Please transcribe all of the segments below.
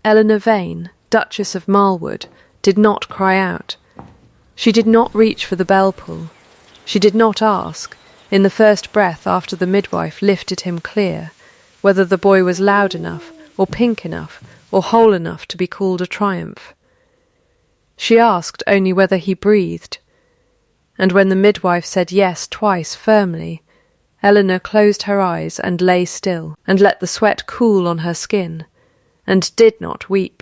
Eleanor Vane, Duchess of Marlwood, did not cry out. She did not reach for the bell-pull. She did not ask, in the first breath after the midwife lifted him clear, whether the boy was loud enough, or pink enough, or whole enough to be called a triumph. She asked only whether he breathed, and when the midwife said yes twice firmly, Eleanor closed her eyes and lay still, and let the sweat cool on her skin, and did not weep.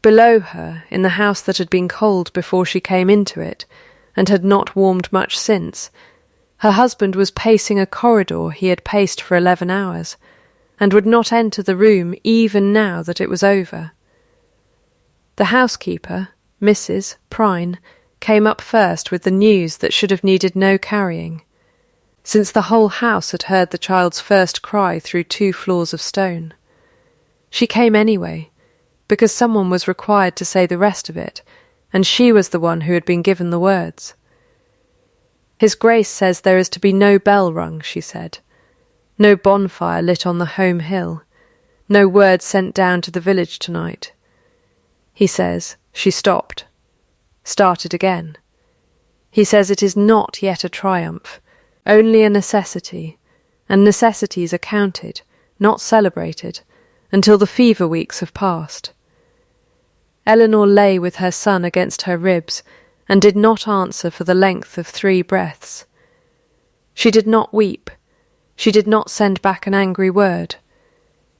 Below her, in the house that had been cold before she came into it, and had not warmed much since, her husband was pacing a corridor he had paced for 11 hours, and would not enter the room even now that it was over. The housekeeper, Mrs. Prine, came up first with the news that should have needed no carrying, since the whole house had heard the child's first cry through 2 floors of stone. She came anyway, because someone was required to say the rest of it, and she was the one who had been given the words. "His Grace says there is to be no bell rung," she said. "No bonfire lit on the home hill. No word sent down to the village tonight. He says," she stopped, started again. "He says it is not yet a triumph, only a necessity, and necessities are counted, not celebrated, until the fever weeks have passed." Eleanor lay with her son against her ribs, and did not answer for the length of 3 breaths. She did not weep. She did not send back an angry word.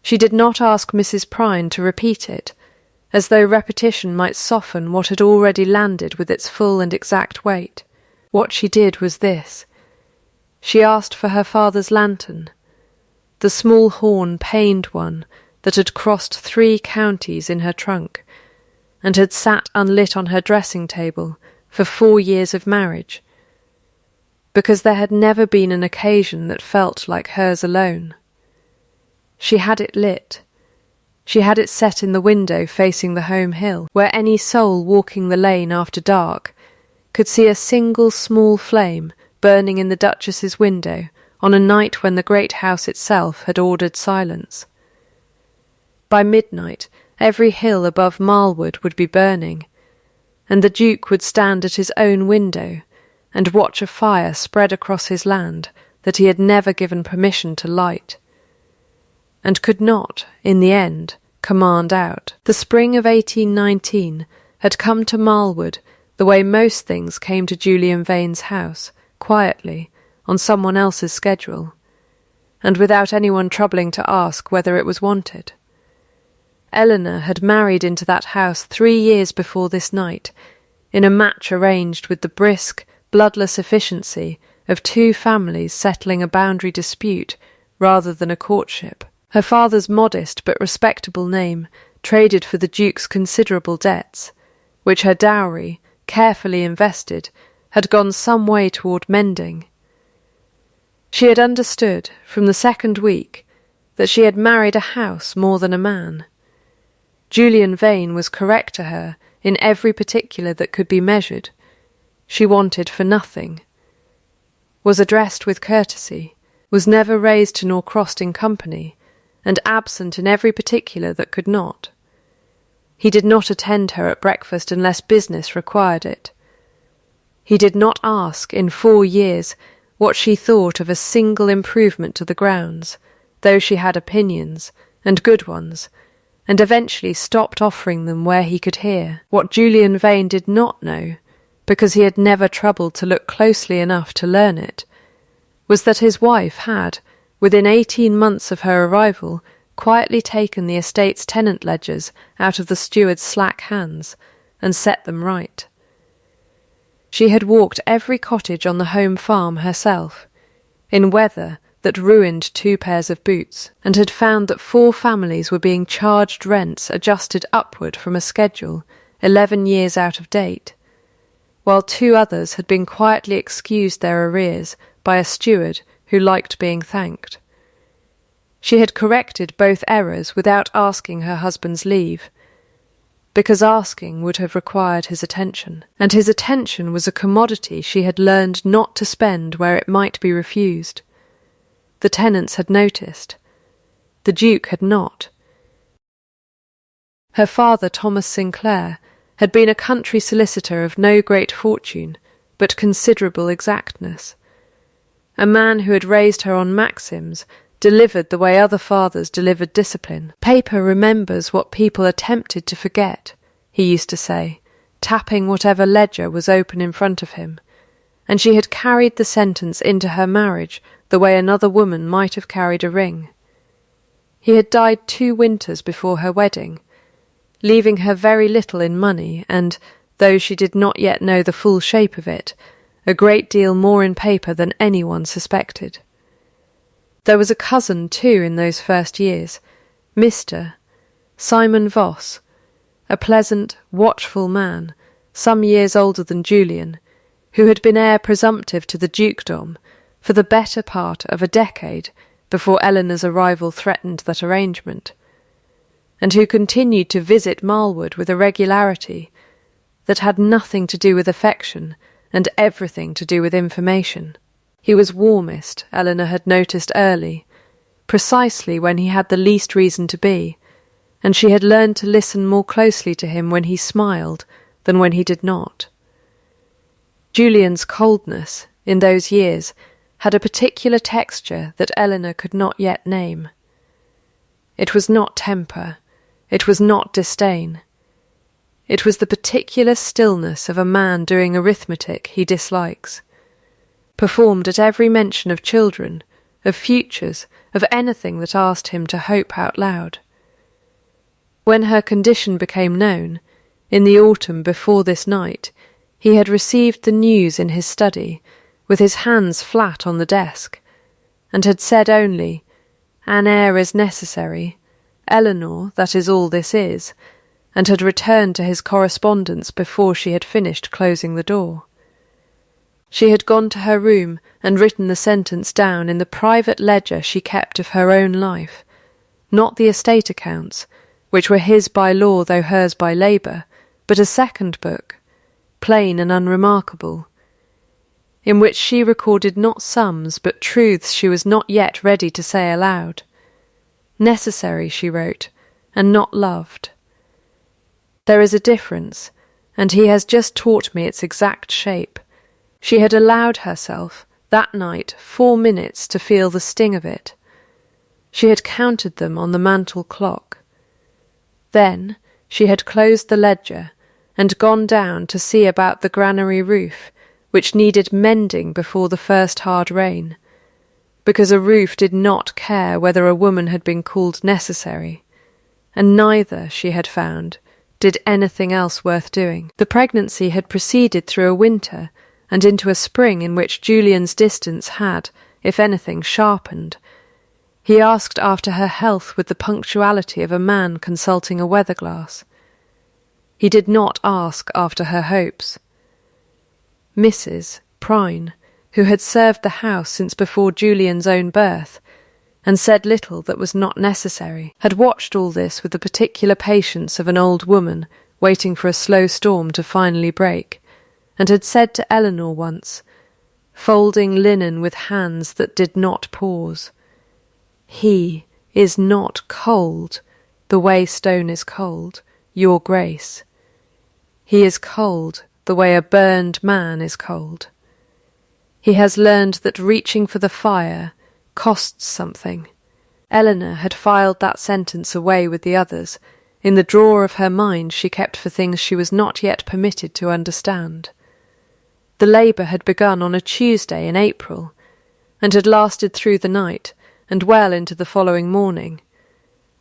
She did not ask Mrs. Prine to repeat it, as though repetition might soften what had already landed with its full and exact weight. What she did was this. She asked for her father's lantern, the small horn paned one that had crossed 3 counties in her trunk, and had sat unlit on her dressing table for 4 years of marriage, because there had never been an occasion that felt like hers alone. She had it lit. She had it set in the window facing the home hill, where any soul walking the lane after dark could see a single small flame burning in the Duchess's window on a night when the great house itself had ordered silence. By midnight, every hill above Marlwood would be burning, and the Duke would stand at his own window and watch a fire spread across his land that he had never given permission to light, and could not, in the end, command out. The spring of 1819 had come to Marlwood the way most things came to Julian Vane's house, quietly, on someone else's schedule, and without anyone troubling to ask whether it was wanted. Eleanor had married into that house 3 years before this night, in a match arranged with the brisk, bloodless efficiency of 2 families settling a boundary dispute rather than a courtship. Her father's modest but respectable name traded for the Duke's considerable debts, which her dowry, carefully invested, had gone some way toward mending. She had understood, from the second week, that she had married a house more than a man. Julian Vane was correct to her in every particular that could be measured. She wanted for nothing, was addressed with courtesy, was never raised nor crossed in company, and absent in every particular that could not. He did not attend her at breakfast unless business required it. He did not ask, in 4 years, what she thought of a single improvement to the grounds, though she had opinions, and good ones, and eventually stopped offering them where he could hear. What Julian Vane did not know, because he had never troubled to look closely enough to learn it, was that his wife had, within 18 months of her arrival, quietly taken the estate's tenant ledgers out of the steward's slack hands and set them right. She had walked every cottage on the home farm herself, in weather that ruined 2 pairs of boots, and had found that 4 families were being charged rents adjusted upward from a schedule 11 years out of date, while 2 others had been quietly excused their arrears by a steward who liked being thanked. She had corrected both errors without asking her husband's leave, because asking would have required his attention, and his attention was a commodity she had learned not to spend where it might be refused. The tenants had noticed. The Duke had not. Her father, Thomas Sinclair, had been a country solicitor of no great fortune, but considerable exactness. A man who had raised her on maxims, delivered the way other fathers delivered discipline. Paper remembers what people attempted to forget, he used to say, tapping whatever ledger was open in front of him, and she had carried the sentence into her marriage the way another woman might have carried a ring. He had died 2 winters before her wedding, leaving her very little in money and, though she did not yet know the full shape of it, a great deal more in paper than anyone suspected. There was a cousin, too, in those first years, Mr. Simon Voss, a pleasant, watchful man, some years older than Julian, who had been heir presumptive to the dukedom for the better part of a decade before Eleanor's arrival threatened that arrangement, and who continued to visit Marlwood with a regularity that had nothing to do with affection and everything to do with information. He was warmest, Eleanor had noticed early, precisely when he had the least reason to be, and she had learned to listen more closely to him when he smiled than when he did not. Julian's coldness, in those years, had a particular texture that Eleanor could not yet name. It was not temper, it was not disdain. It was the particular stillness of a man doing arithmetic he dislikes, performed at every mention of children, of futures, of anything that asked him to hope out loud. When her condition became known, in the autumn before this night, he had received the news in his study, with his hands flat on the desk, and had said only, "An heir is necessary. Eleanor, that is all this is," and had returned to his correspondence before she had finished closing the door. She had gone to her room and written the sentence down in the private ledger she kept of her own life, not the estate accounts, which were his by law though hers by labour, but a second book, plain and unremarkable, in which she recorded not sums but truths she was not yet ready to say aloud. Necessary, she wrote, and not loved. There is a difference, and he has just taught me its exact shape. She had allowed herself, that night, 4 minutes to feel the sting of it. She had counted them on the mantel clock. Then she had closed the ledger and gone down to see about the granary roof, which needed mending before the first hard rain, because a roof did not care whether a woman had been called necessary, and neither, she had found, did anything else worth doing. The pregnancy had proceeded through a winter and into a spring in which Julian's distance had, if anything, sharpened. He asked after her health with the punctuality of a man consulting a weather-glass. He did not ask after her hopes. Mrs. Prine, who had served the house since before Julian's own birth, and said little that was not necessary, had watched all this with the particular patience of an old woman waiting for a slow storm to finally break, and had said to Eleanor once, folding linen with hands that did not pause, "He is not cold, the way stone is cold, your grace. He is cold, the way a burned man is cold. He has learned that reaching for the fire costs something." Eleanor had filed that sentence away with the others. In the drawer of her mind she kept for things she was not yet permitted to understand. The labour had begun on a Tuesday in April, and had lasted through the night, and well into the following morning,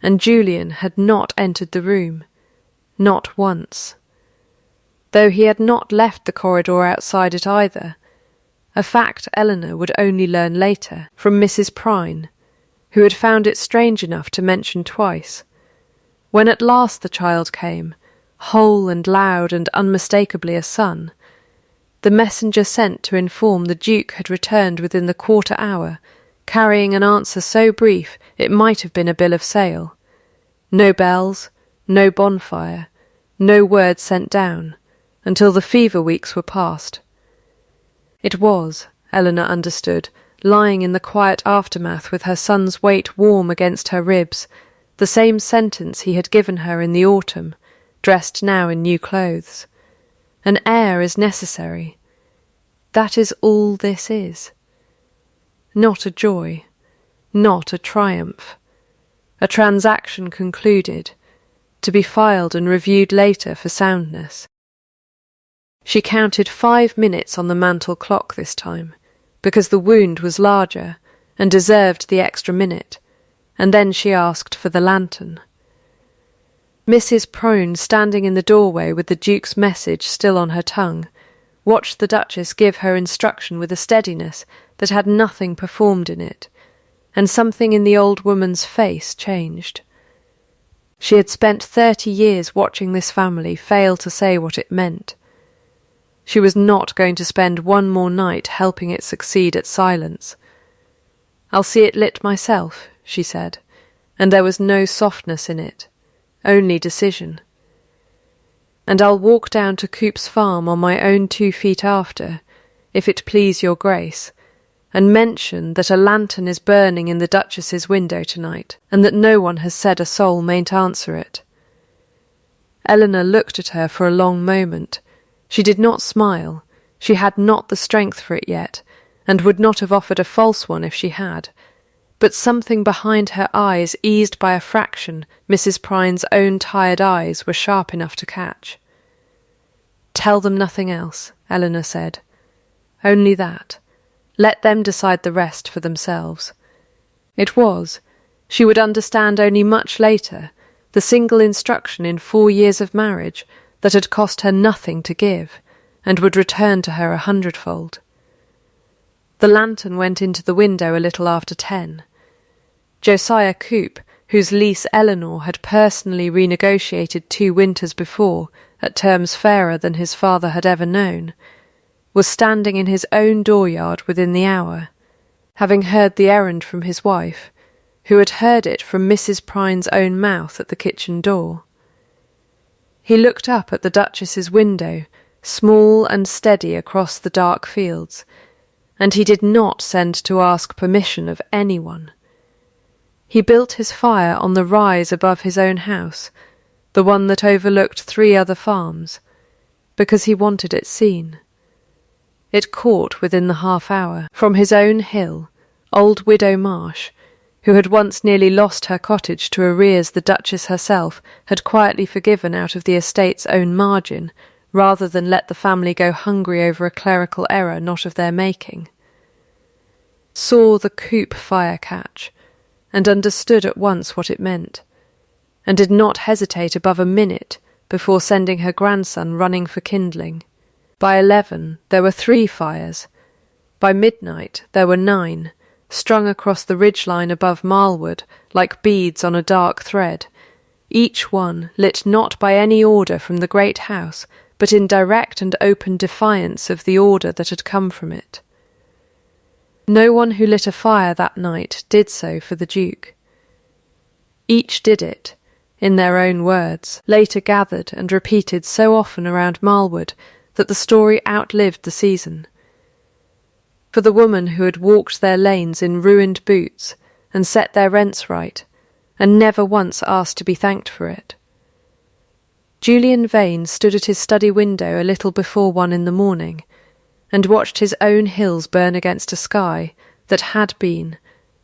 and Julian had not entered the room, not once, though he had not left the corridor outside it either, a fact Eleanor would only learn later from Mrs. Prine, who had found it strange enough to mention twice. When at last the child came, whole and loud and unmistakably a son, the messenger sent to inform the Duke had returned within the quarter hour, carrying an answer so brief it might have been a bill of sale. No bells, no bonfire, no word sent down, until the fever weeks were past. It was, Eleanor understood, lying in the quiet aftermath with her son's weight warm against her ribs, the same sentence he had given her in the autumn, dressed now in new clothes. An heir is necessary. That is all this is. Not a joy, not a triumph. A transaction concluded, to be filed and reviewed later for soundness. She counted 5 minutes on the mantel clock this time, because the wound was larger and deserved the extra minute, and then she asked for the lantern. Mrs. Prone, standing in the doorway with the Duke's message still on her tongue, watched the Duchess give her instruction with a steadiness that had nothing performed in it, and something in the old woman's face changed. She had spent 30 years watching this family fail to say what it meant. She was not going to spend one more night helping it succeed at silence. "I'll see it lit myself," she said, and there was no softness in it, only decision. "And I'll walk down to Coop's farm on my own 2 feet after, if it please your grace, and mention that a lantern is burning in the Duchess's window tonight, and that no one has said a soul mayn't answer it." Eleanor looked at her for a long moment. She did not smile. She had not the strength for it yet, and would not have offered a false one if she had. But something behind her eyes eased by a fraction Mrs. Prine's own tired eyes were sharp enough to catch. "Tell them nothing else," Eleanor said. "Only that. Let them decide the rest for themselves." It was, she would understand only much later, the single instruction in 4 years of marriage that had cost her nothing to give, and would return to her 100-fold. The lantern went into the window a little after 10. Josiah Coop, whose lease Eleanor had personally renegotiated 2 winters before at terms fairer than his father had ever known, was standing in his own dooryard within the hour, having heard the errand from his wife, who had heard it from Mrs. Prine's own mouth at the kitchen door. He looked up at the Duchess's window, small and steady across the dark fields, and he did not send to ask permission of anyone. He built his fire on the rise above his own house, the one that overlooked 3 other farms, because he wanted it seen. It caught within the half-hour, from his own hill, old Widow Marsh, who had once nearly lost her cottage to arrears the Duchess herself had quietly forgiven out of the estate's own margin, rather than let the family go hungry over a clerical error not of their making. Saw the Coop fire catch, and understood at once what it meant, and did not hesitate above a minute before sending her grandson running for kindling. By 11 there were 3 fires. By midnight there were 9, strung across the ridgeline above Marlwood like beads on a dark thread, each one lit not by any order from the great house, but in direct and open defiance of the order that had come from it. No one who lit a fire that night did so for the Duke. Each did it, in their own words, later gathered and repeated so often around Marlwood that the story outlived the season. For the woman who had walked their lanes in ruined boots and set their rents right, and never once asked to be thanked for it. Julian Vane stood at his study window a little before 1 in the morning, and watched his own hills burn against a sky that had been,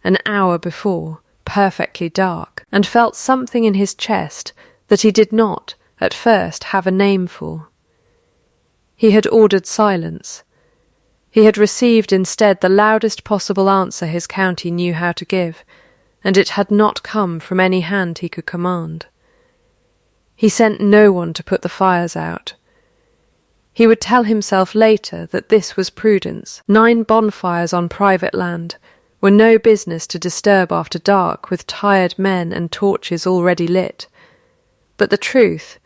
an hour before, perfectly dark, and felt something in his chest that he did not, at first, have a name for. He had ordered silence. He had received instead the loudest possible answer his county knew how to give, and it had not come from any hand he could command. He sent no one to put the fires out. He would tell himself later that this was prudence. 9 bonfires on private land were no business to disturb after dark with tired men and torches already lit. But the truth,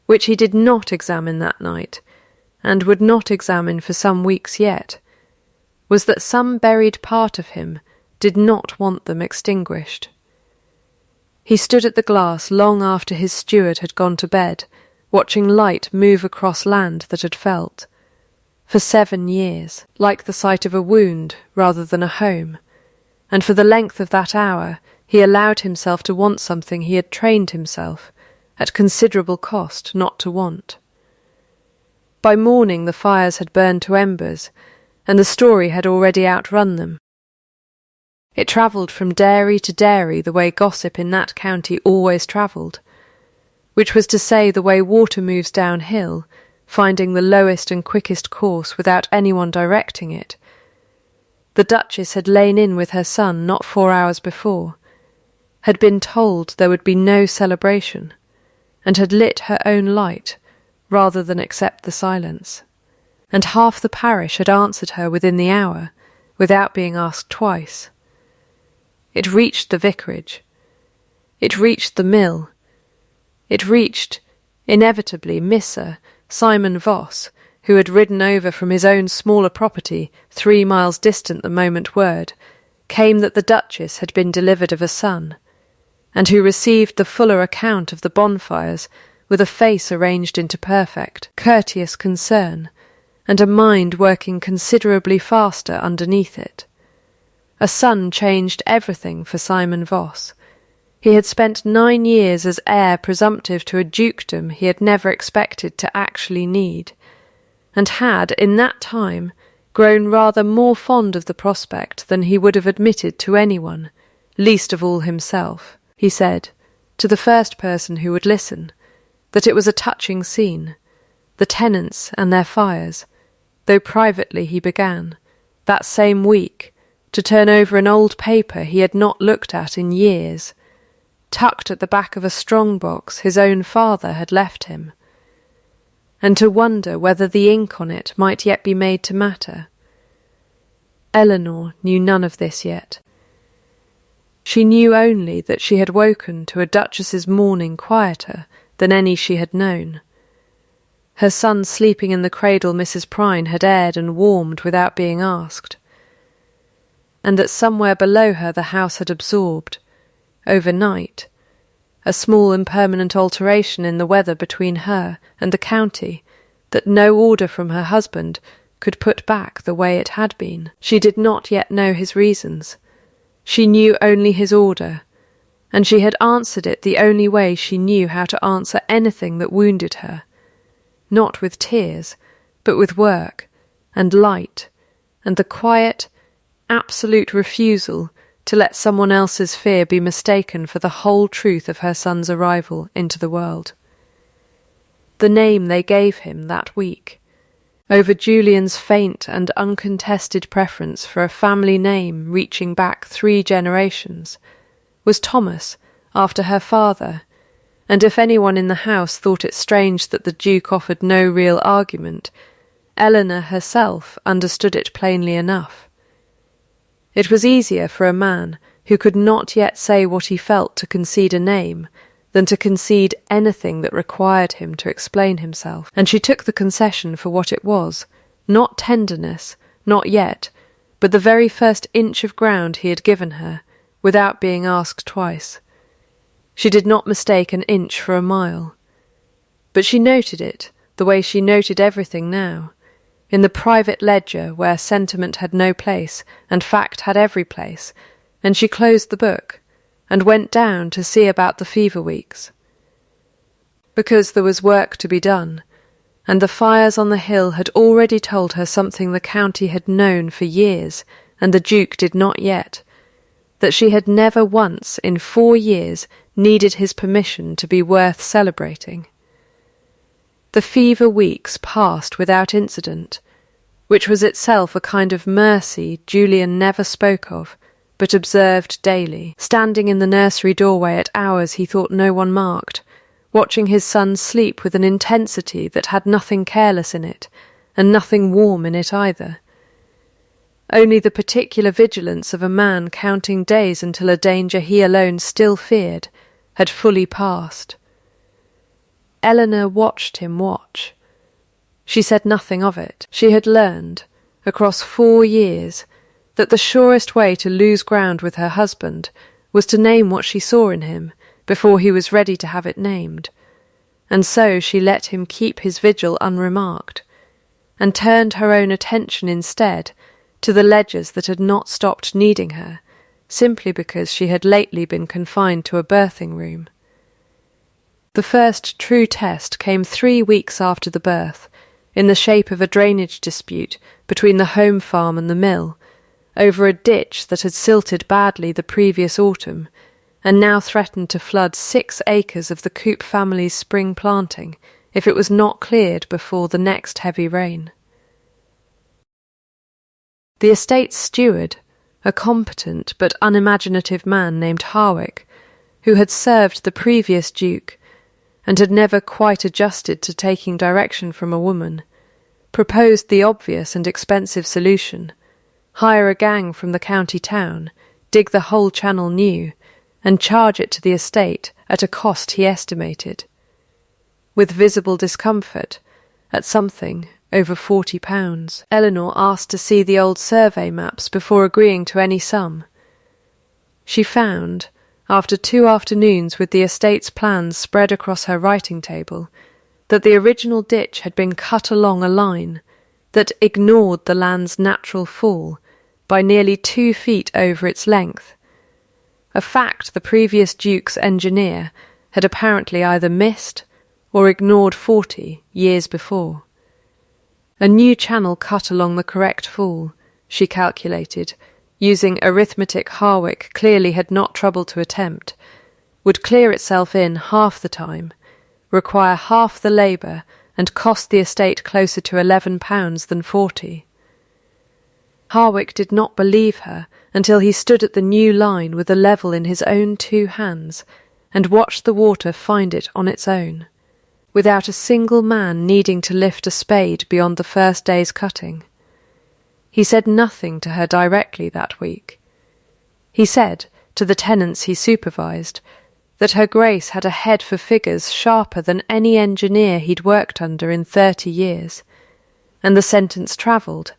which he did not examine that night, and would not examine for some weeks yet, was that some buried part of him did not want them extinguished. He stood at the glass long after his steward had gone to bed, watching light move across land that had felt, for 7 years, like the sight of a wound rather than a home, and for the length of that hour He allowed himself to want something he had trained himself, at considerable cost, not to want. By morning the fires had burned to embers, and the story had already outrun them. It travelled from dairy to dairy the way gossip in that county always travelled, which was to say the way water moves downhill, finding the lowest and quickest course without anyone directing it. The Duchess had lain in with her son not 4 hours before, had been told there would be no celebration, and had lit her own light rather than accept the silence. And half the parish had answered her within the hour, without being asked twice. It reached the vicarage. It reached the mill. It reached, inevitably, Mr. Simon Voss, who had ridden over from his own smaller property 3 miles distant the moment word came that the Duchess had been delivered of a son, and who received the fuller account of the bonfires with a face arranged into perfect, courteous concern, and a mind working considerably faster underneath it. A son changed everything for Simon Voss. He had spent 9 years as heir presumptive to a dukedom he had never expected to actually need, and had, in that time, grown rather more fond of the prospect than he would have admitted to anyone, least of all himself. He said, to the first person who would listen, that it was a touching scene, the tenants and their fires, though privately he began, that same week, to turn over an old paper he had not looked at in years, tucked at the back of a strong-box his own father had left him, and to wonder whether the ink on it might yet be made to matter. Eleanor knew none of this yet. She knew only that she had woken to a duchess's morning quieter than any she had known. Her son sleeping in the cradle Mrs. Prine had aired and warmed without being asked, and that somewhere below her the house had absorbed, overnight, a small impermanent alteration in the weather between her and the county that no order from her husband could put back the way it had been. She did not yet know his reasons. She knew only his order, and she had answered it the only way she knew how to answer anything that wounded her, not with tears, but with work and light and the quiet, absolute refusal to let someone else's fear be mistaken for the whole truth of her son's arrival into the world. The name they gave him that week, over Julian's faint and uncontested preference for a family name reaching back 3 generations, was Thomas, after her father, and if anyone in the house thought it strange that the Duke offered no real argument, Eleanor herself understood it plainly enough. It was easier for a man who could not yet say what he felt to concede a name than to concede anything that required him to explain himself, and she took the concession for what it was, not tenderness, not yet, but the very first inch of ground he had given her, without being asked twice. She did not mistake an inch for a mile. But she noted it, the way she noted everything now, in the private ledger where sentiment had no place and fact had every place, and she closed the book, and went down to see about the fever weeks. Because there was work to be done, and the fires on the hill had already told her something the county had known for years, and the Duke did not yet, that she had never once in 4 years needed his permission to be worth celebrating. The fever weeks passed without incident, which was itself a kind of mercy Julian never spoke of, but observed daily, standing in the nursery doorway at hours he thought no one marked, watching his son sleep with an intensity that had nothing careless in it, and nothing warm in it either. Only the particular vigilance of a man counting days until a danger he alone still feared had fully passed. Eleanor watched him watch. She said nothing of it. She had learned, across 4 years, that the surest way to lose ground with her husband was to name what she saw in him before he was ready to have it named, and so she let him keep his vigil unremarked, and turned her own attention instead to the ledgers that had not stopped needing her, simply because she had lately been confined to a birthing room. The first true test came 3 weeks after the birth, in the shape of a drainage dispute between the home farm and the mill, over a ditch that had silted badly the previous autumn, and now threatened to flood 6 acres of the Coop family's spring planting if it was not cleared before the next heavy rain. The estate's steward, a competent but unimaginative man named Harwick, who had served the previous duke and had never quite adjusted to taking direction from a woman, proposed the obvious and expensive solution: hire a gang from the county town, dig the whole channel new, and charge it to the estate at a cost he estimated, with visible discomfort, at something over £40. Eleanor asked to see the old survey maps before agreeing to any sum. She found, after 2 afternoons with the estate's plans spread across her writing table, that the original ditch had been cut along a line that ignored the land's natural fall by nearly 2 feet over its length, a fact the previous duke's engineer had apparently either missed or ignored 40 years before. A new channel cut along the correct fall, she calculated, using arithmetic Harwick clearly had not troubled to attempt, would clear itself in half the time, require half the labour, and cost the estate closer to £11 than 40. Harwick did not believe her until he stood at the new line with a level in his own 2 hands and watched the water find it on its own, without a single man needing to lift a spade beyond the first day's cutting. He said nothing to her directly that week. He said, to the tenants he supervised, that her Grace had a head for figures sharper than any engineer he'd worked under in 30 years, and the sentence travelled,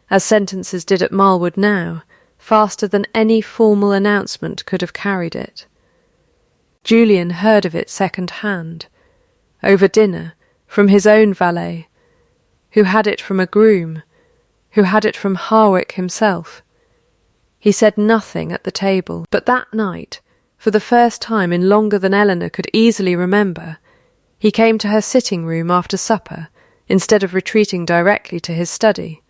as sentences did at Marlwood now, faster than any formal announcement could have carried it. Julian heard of it second-hand, over dinner, from his own valet, who had it from a groom, who had it from Harwick himself. He said nothing at the table, but that night, for the first time in longer than Eleanor could easily remember, he came to her sitting room after supper, instead of retreating directly to his study,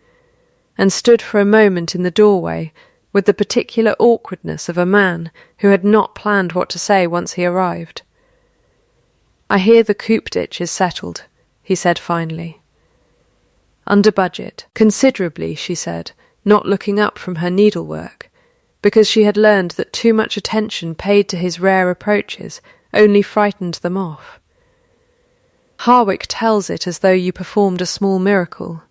and stood for a moment in the doorway with the particular awkwardness of a man who had not planned what to say once he arrived. "I hear the Coop ditch is settled," he said finally. "Under budget. Considerably," she said, not looking up from her needlework, because she had learned that too much attention paid to his rare approaches only frightened them off. "Harwick tells it as though you performed a small miracle.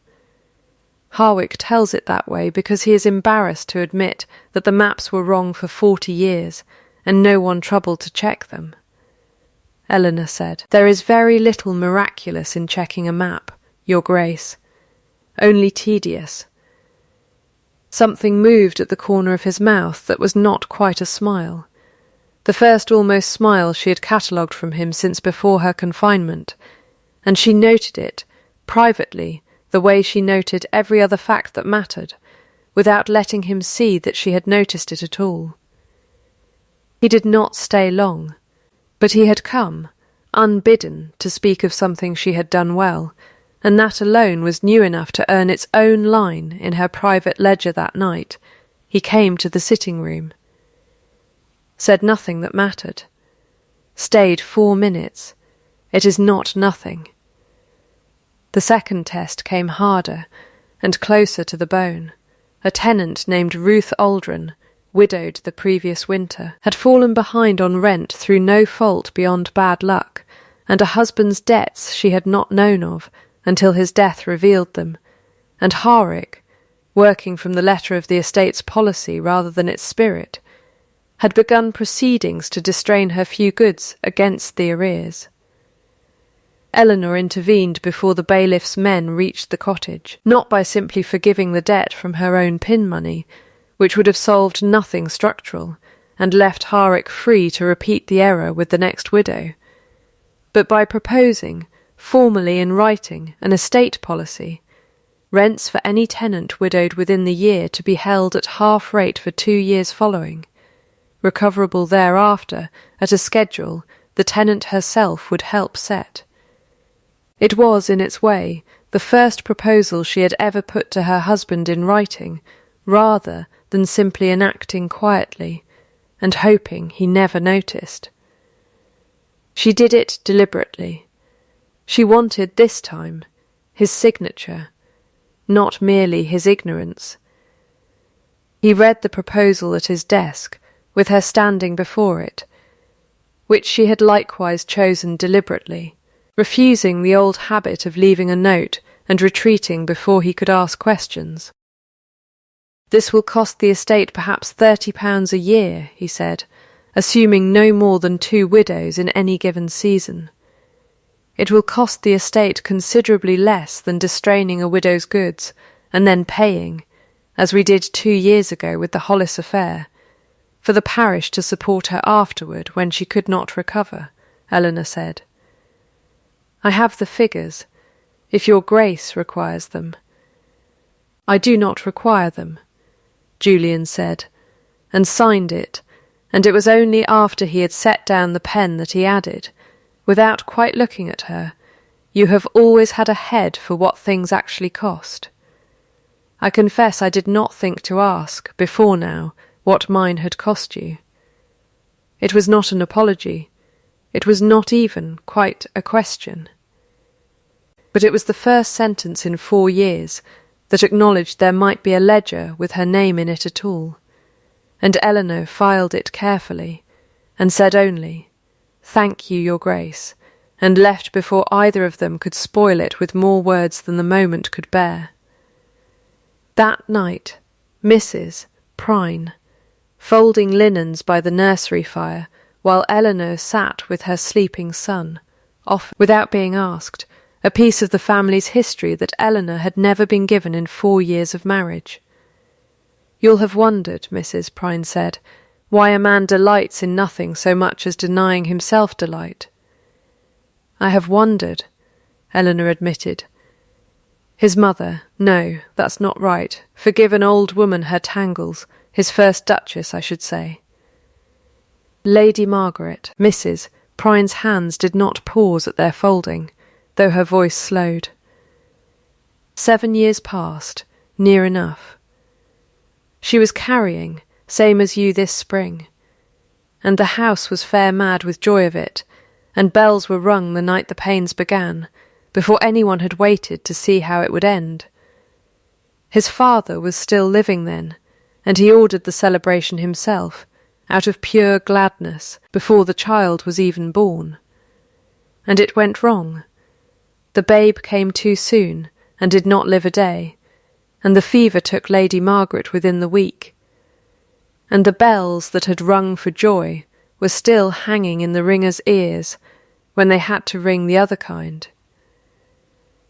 Harwick tells it that way because he is embarrassed to admit that the maps were wrong for 40 years, and no one troubled to check them." Eleanor said, "There is very little miraculous in checking a map, Your Grace. Only tedious." Something moved at the corner of his mouth that was not quite a smile, the first almost smile she had catalogued from him since before her confinement, and she noted it, privately, the way she noted every other fact that mattered, without letting him see that she had noticed it at all. He did not stay long, but he had come, unbidden, to speak of something she had done well, and that alone was new enough to earn its own line in her private ledger that night. He came to the sitting-room, said nothing that mattered, stayed 4 minutes. It is not nothing. The second test came harder and closer to the bone. A tenant named Ruth Aldrin, widowed the previous winter, had fallen behind on rent through no fault beyond bad luck, and a husband's debts she had not known of until his death revealed them, and Harwick, working from the letter of the estate's policy rather than its spirit, had begun proceedings to distrain her few goods against the arrears. Eleanor intervened before the bailiff's men reached the cottage, not by simply forgiving the debt from her own pin money, which would have solved nothing structural, and left Harwick free to repeat the error with the next widow, but by proposing, formally in writing, an estate policy, rents for any tenant widowed within the year to be held at half rate for 2 years following, recoverable thereafter at a schedule the tenant herself would help set. It was, in its way, the first proposal she had ever put to her husband in writing, rather than simply enacting quietly, and hoping he never noticed. She did it deliberately. She wanted this time his signature, not merely his ignorance. He read the proposal at his desk, with her standing before it, which she had likewise chosen deliberately, refusing the old habit of leaving a note and retreating before he could ask questions. "This will cost the estate perhaps £30 a year," he said, assuming no more than 2 widows in any given season. "It will cost the estate considerably less than distraining a widow's goods and then paying, as we did 2 years ago with the Hollis affair, for the parish to support her afterward when she could not recover," Eleanor said. "I have the figures, if your Grace requires them." "I do not require them," Julian said, and signed it, and it was only after he had set down the pen that he added, without quite looking at her, "You have always had a head for what things actually cost. I confess I did not think to ask, before now, what mine had cost you." It was not an apology. It was not even quite a question. But it was the first sentence in 4 years that acknowledged there might be a ledger with her name in it at all, and Eleanor filed it carefully, and said only, "Thank you, your Grace," and left before either of them could spoil it with more words than the moment could bear. That night, Mrs. Prine, folding linens by the nursery fire, while Eleanor sat with her sleeping son, offered, without being asked, a piece of the family's history that Eleanor had never been given in 4 years of marriage. "You'll have wondered," Mrs. Prine said, "why a man delights in nothing so much as denying himself delight." "I have wondered," Eleanor admitted. His mother, "No, that's not right. Forgive an old woman her tangles. His first Duchess, I should say." Lady Margaret, Mrs. Prine's hands did not pause at their folding, though her voice slowed. 7 years passed, near enough. She was carrying, same as you this spring, and the house was fair mad with joy of it, and bells were rung the night the pains began, before anyone had waited to see how it would end. His father was still living then, and he ordered the celebration himself, out of pure gladness, before the child was even born. And it went wrong. The babe came too soon, and did not live a day, and the fever took Lady Margaret within the week. And the bells that had rung for joy were still hanging in the ringers' ears when they had to ring the other kind.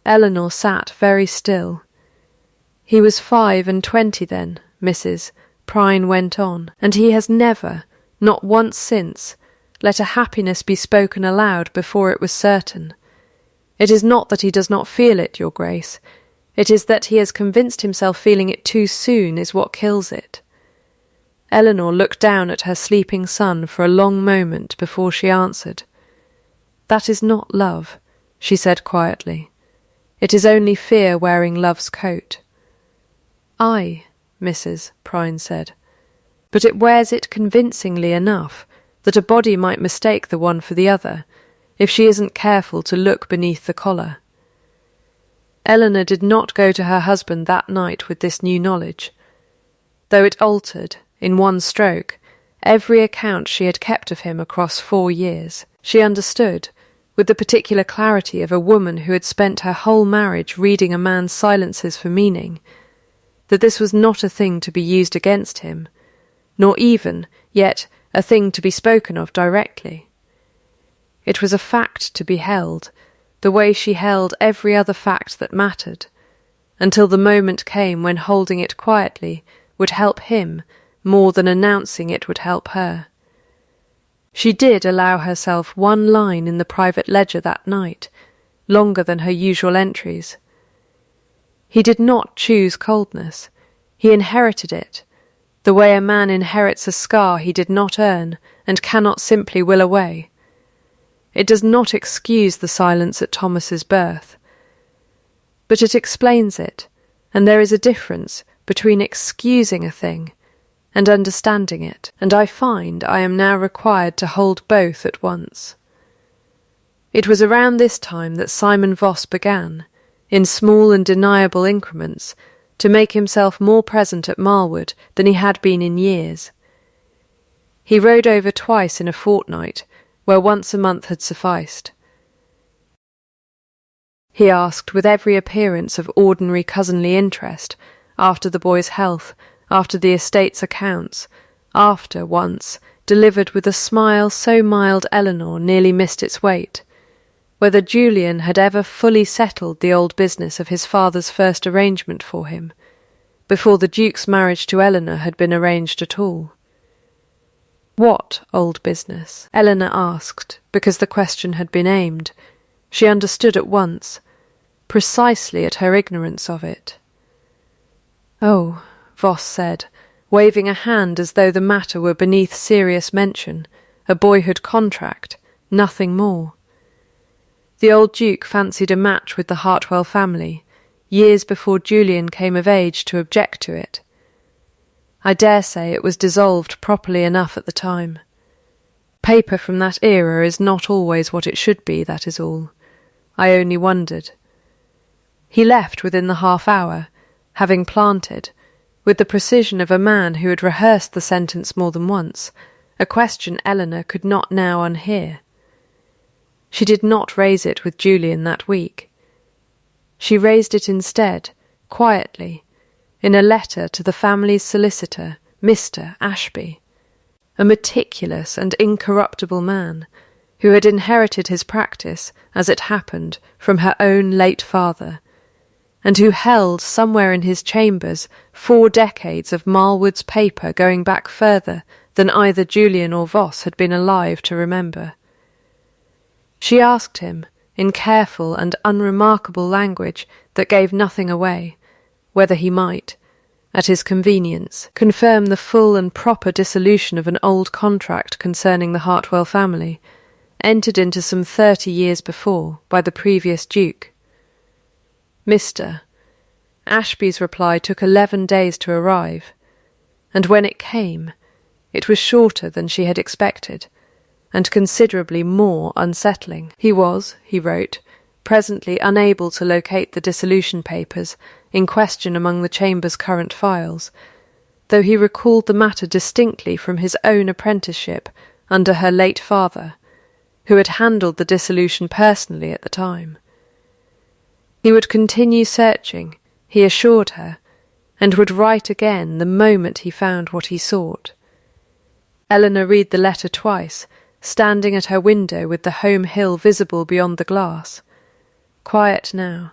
Eleanor sat very still. "He was 25 then," Mrs. Prine went on, "and he has never, not once since, let a happiness be spoken aloud before it was certain. It is not that he does not feel it, your Grace. It is that he has convinced himself feeling it too soon is what kills it." Eleanor looked down at her sleeping son for a long moment before she answered. "That is not love," she said quietly. "It is only fear wearing love's coat." "Aye," Mrs. Prine said, "but it wears it convincingly enough that a body might mistake the one for the other, if she isn't careful to look beneath the collar." Eleanor did not go to her husband that night with this new knowledge, though it altered, in one stroke, every account she had kept of him across 4 years. She understood, with the particular clarity of a woman who had spent her whole marriage reading a man's silences for meaning, that this was not a thing to be used against him, nor even, yet, a thing to be spoken of directly. It was a fact to be held, the way she held every other fact that mattered, until the moment came when holding it quietly would help him more than announcing it would help her. She did allow herself 1 line in the private ledger that night, longer than her usual entries. He did not choose coldness. He inherited it, the way a man inherits a scar he did not earn and cannot simply will away. It does not excuse the silence at Thomas's birth, but it explains it, and there is a difference between excusing a thing and understanding it, and I find I am now required to hold both at once. It was around this time that Simon Voss began, in small and deniable increments, to make himself more present at Marwood than he had been in years. He rode over twice in a fortnight, where once a month had sufficed. He asked, with every appearance of ordinary cousinly interest, after the boy's health, after the estate's accounts, after, once, delivered with a smile so mild Eleanor nearly missed its weight, whether Julian had ever fully settled the old business of his father's first arrangement for him, before the Duke's marriage to Eleanor had been arranged at all. What old business? Eleanor asked, because the question had been aimed. She understood at once, precisely at her ignorance of it. Oh, Voss said, waving a hand as though the matter were beneath serious mention, a boyhood contract, nothing more. The old Duke fancied a match with the Hartwell family, years before Julian came of age to object to it. I dare say it was dissolved properly enough at the time. Paper from that era is not always what it should be, that is all. I only wondered. He left within the half-hour, having planted, with the precision of a man who had rehearsed the sentence more than once, a question Eleanor could not now unhear. She did not raise it with Julian that week. She raised it instead, quietly, in a letter to the family's solicitor, Mr. Ashby, a meticulous and incorruptible man, who had inherited his practice, as it happened, from her own late father, and who held somewhere in his chambers 4 decades of Marwood's paper going back further than either Julian or Voss had been alive to remember. She asked him, in careful and unremarkable language that gave nothing away, whether he might, at his convenience, confirm the full and proper dissolution of an old contract concerning the Hartwell family, entered into some 30 years before by the previous Duke. Mr. Ashby's reply took 11 days to arrive, and when it came, it was shorter than she had expected, and considerably more unsettling. He was, he wrote, presently unable to locate the dissolution papers in question among the Chamber's current files, though he recalled the matter distinctly from his own apprenticeship under her late father, who had handled the dissolution personally at the time. He would continue searching, he assured her, and would write again the moment he found what he sought. Eleanor read the letter twice, standing at her window with the home hill visible beyond the glass. Quiet now,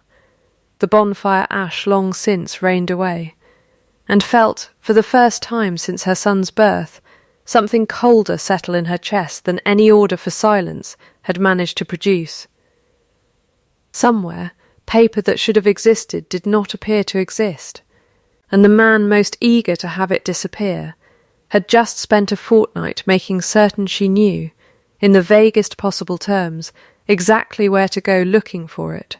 the bonfire ash long since rained away, and felt, for the first time since her son's birth, something colder settle in her chest than any order for silence had managed to produce. Somewhere, paper that should have existed did not appear to exist, and the man most eager to have it disappear had just spent a fortnight making certain she knew, in the vaguest possible terms, exactly where to go looking for it.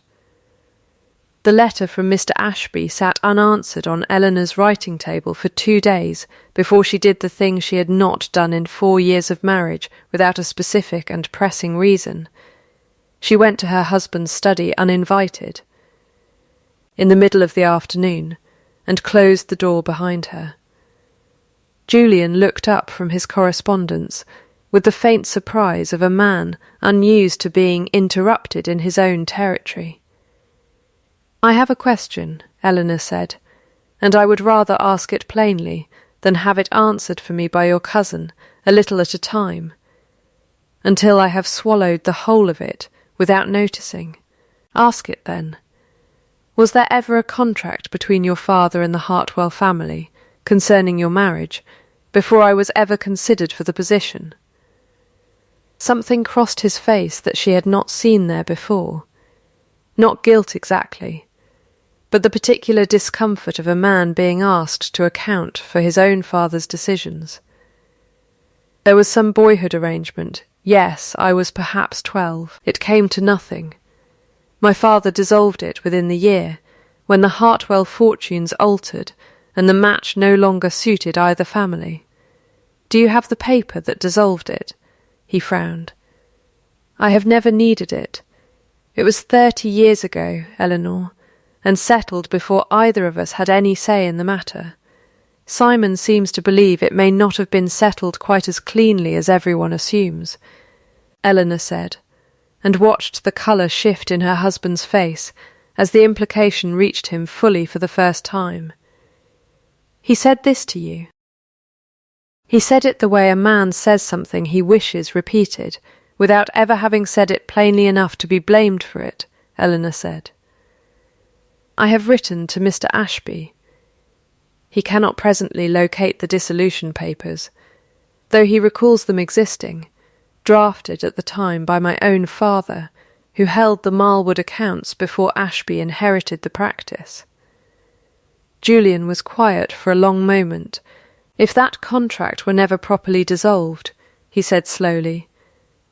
The letter from Mr. Ashby sat unanswered on Eleanor's writing table for 2 days before she did the thing she had not done in 4 years of marriage without a specific and pressing reason. She went to her husband's study uninvited, in the middle of the afternoon, and closed the door behind her. Julian looked up from his correspondence with the faint surprise of a man unused to being interrupted in his own territory. "I have a question," Eleanor said, "and I would rather ask it plainly than have it answered for me by your cousin, a little at a time, until I have swallowed the whole of it without noticing. Ask it then. Was there ever a contract between your father and the Hartwell family concerning your marriage before I was ever considered for the position?" Something crossed his face that she had not seen there before. Not guilt exactly, but the particular discomfort of a man being asked to account for his own father's decisions. There was some boyhood arrangement. Yes, I was perhaps 12. It came to nothing. My father dissolved it within the year, when the Hartwell fortunes altered and the match no longer suited either family. Do you have the paper that dissolved it? He frowned. I have never needed it. It was 30 years ago, Eleanor, and settled before either of us had any say in the matter. Simon seems to believe it may not have been settled quite as cleanly as everyone assumes, Eleanor said, and watched the colour shift in her husband's face as the implication reached him fully for the first time. He said this to you. He said it the way a man says something he wishes repeated, without ever having said it plainly enough to be blamed for it, Eleanor said. I have written to Mr. Ashby. He cannot presently locate the dissolution papers, though he recalls them existing, drafted at the time by my own father, who held the Marlwood accounts before Ashby inherited the practice. Julian was quiet for a long moment. If that contract were never properly dissolved, he said slowly,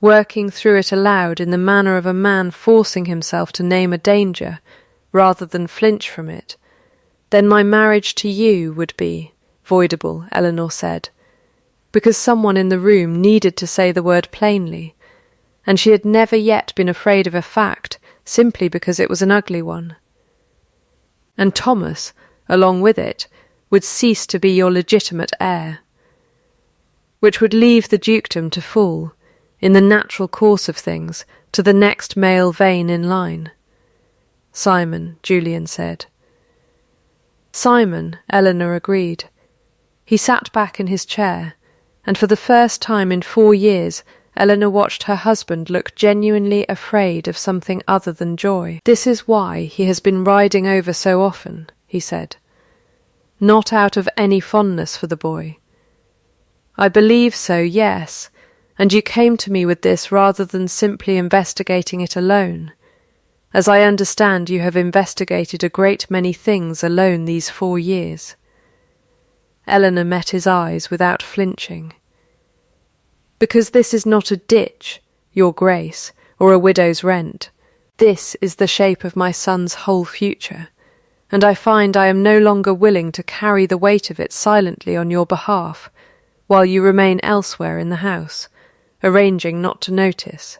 working through it aloud in the manner of a man forcing himself to name a danger, rather than flinch from it, then my marriage to you would be voidable, Eleanor said, because someone in the room needed to say the word plainly, and she had never yet been afraid of a fact simply because it was an ugly one. And Thomas, along with it, would cease to be your legitimate heir, which would leave the dukedom to fall, in the natural course of things, to the next male vein in line. Simon, Julian said. Simon, Eleanor agreed. He sat back in his chair, and for the first time in 4 years Eleanor watched her husband look genuinely afraid of something other than joy. This is why he has been riding over so often, he said. Not out of any fondness for the boy. I believe so, yes, and you came to me with this rather than simply investigating it alone. As I understand, you have investigated a great many things alone these 4 years. Eleanor met his eyes without flinching. Because this is not a ditch, your grace, or a widow's rent. This is the shape of my son's whole future, and I find I am no longer willing to carry the weight of it silently on your behalf, while you remain elsewhere in the house, arranging not to notice.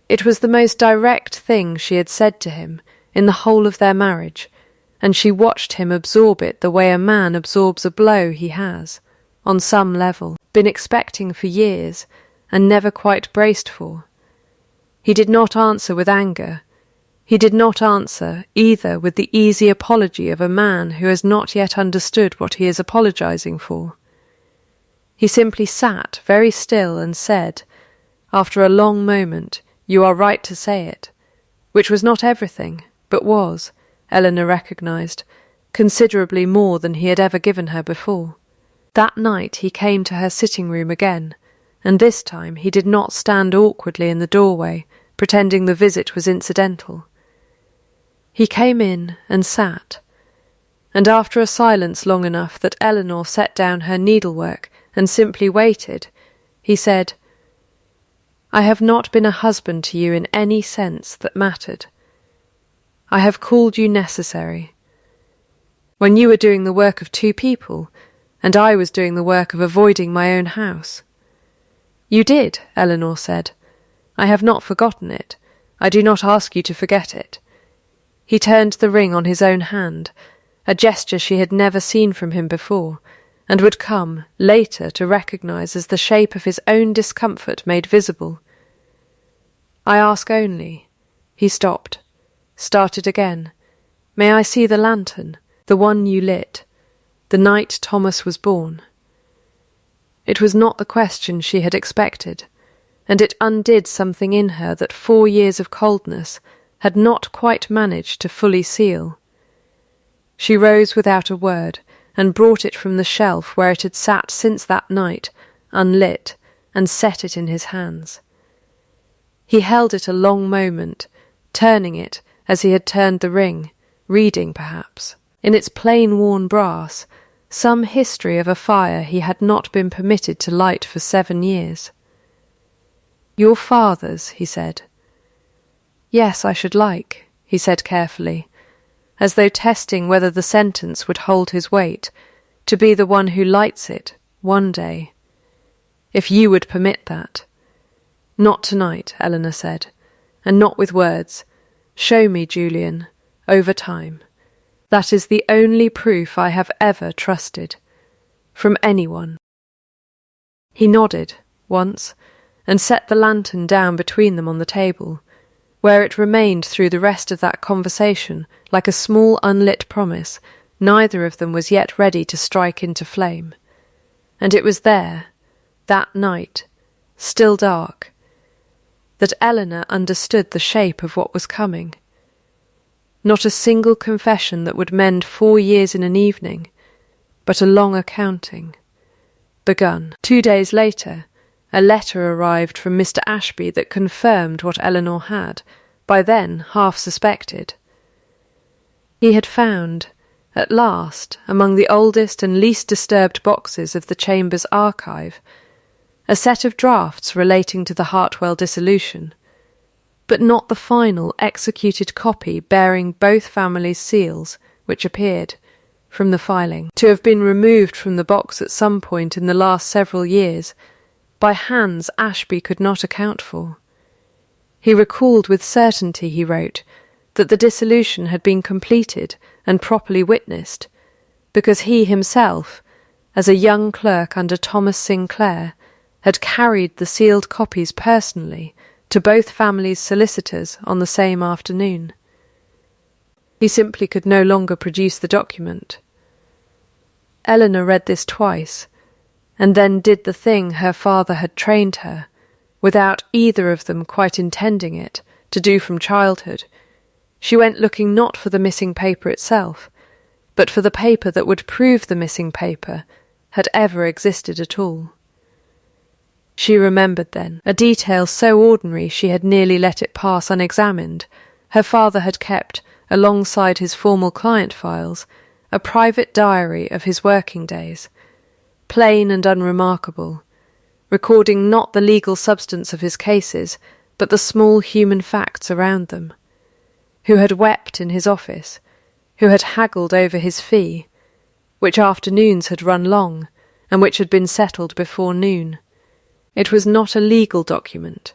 It was the most direct thing she had said to him in the whole of their marriage, and she watched him absorb it the way a man absorbs a blow he has, on some level, been expecting for years, and never quite braced for. He did not answer with anger. He did not answer either with the easy apology of a man who has not yet understood what he is apologizing for. He simply sat very still and said, after a long moment, You are right to say it, which was not everything, but was, Eleanor recognized, considerably more than he had ever given her before. That night he came to her sitting room again, and this time he did not stand awkwardly in the doorway, pretending the visit was incidental. He came in and sat, and after a silence long enough that Eleanor set down her needlework and simply waited, he said, I have not been a husband to you in any sense that mattered. I have called you necessary. When you were doing the work of 2 people, and I was doing the work of avoiding my own house. You did, Eleanor said. I have not forgotten it. I do not ask you to forget it. He turned the ring on his own hand, a gesture she had never seen from him before, and would come, later, to recognize as the shape of his own discomfort made visible. I ask only. He stopped, started again. May I see the lantern, the one you lit, the night Thomas was born? It was not the question she had expected, and it undid something in her that 4 years of coldness had not quite managed to fully seal. She rose without a word, and brought it from the shelf where it had sat since that night, unlit, and set it in his hands. He held it a long moment, turning it as he had turned the ring, reading perhaps, in its plain worn brass, some history of a fire he had not been permitted to light for 7 years. "Your father's," he said. "Yes, I should like," he said carefully, as though testing whether the sentence would hold his weight, "to be the one who lights it, one day. If you would permit that." "Not tonight," Eleanor said, "and not with words. Show me, Julian, over time. That is the only proof I have ever trusted. From anyone." He nodded, once, and set the lantern down between them on the table, where it remained through the rest of that conversation like a small unlit promise neither of them was yet ready to strike into flame. And it was there, that night, still dark, that Eleanor understood the shape of what was coming. Not a single confession that would mend 4 years in an evening, but a long accounting. Begun. 2 days later, a letter arrived from Mr. Ashby that confirmed what Eleanor had, by then, half suspected. He had found, at last, among the oldest and least disturbed boxes of the Chamber's archive, a set of drafts relating to the Hartwell dissolution, but not the final executed copy bearing both families' seals, which appeared, from the filing, to have been removed from the box at some point in the last several years, by hands Ashby could not account for. He recalled with certainty, he wrote, that the dissolution had been completed and properly witnessed, because he himself, as a young clerk under Thomas Sinclair, had carried the sealed copies personally to both families' solicitors on the same afternoon. He simply could no longer produce the document. Eleanor read this twice, and then did the thing her father had trained her, without either of them quite intending it, to do from childhood. She went looking not for the missing paper itself, but for the paper that would prove the missing paper had ever existed at all. She remembered then, a detail so ordinary she had nearly let it pass unexamined. Her father had kept, alongside his formal client files, a private diary of his working days, plain and unremarkable, recording not the legal substance of his cases, but the small human facts around them. Who had wept in his office, who had haggled over his fee, which afternoons had run long, and which had been settled before noon. It was not a legal document.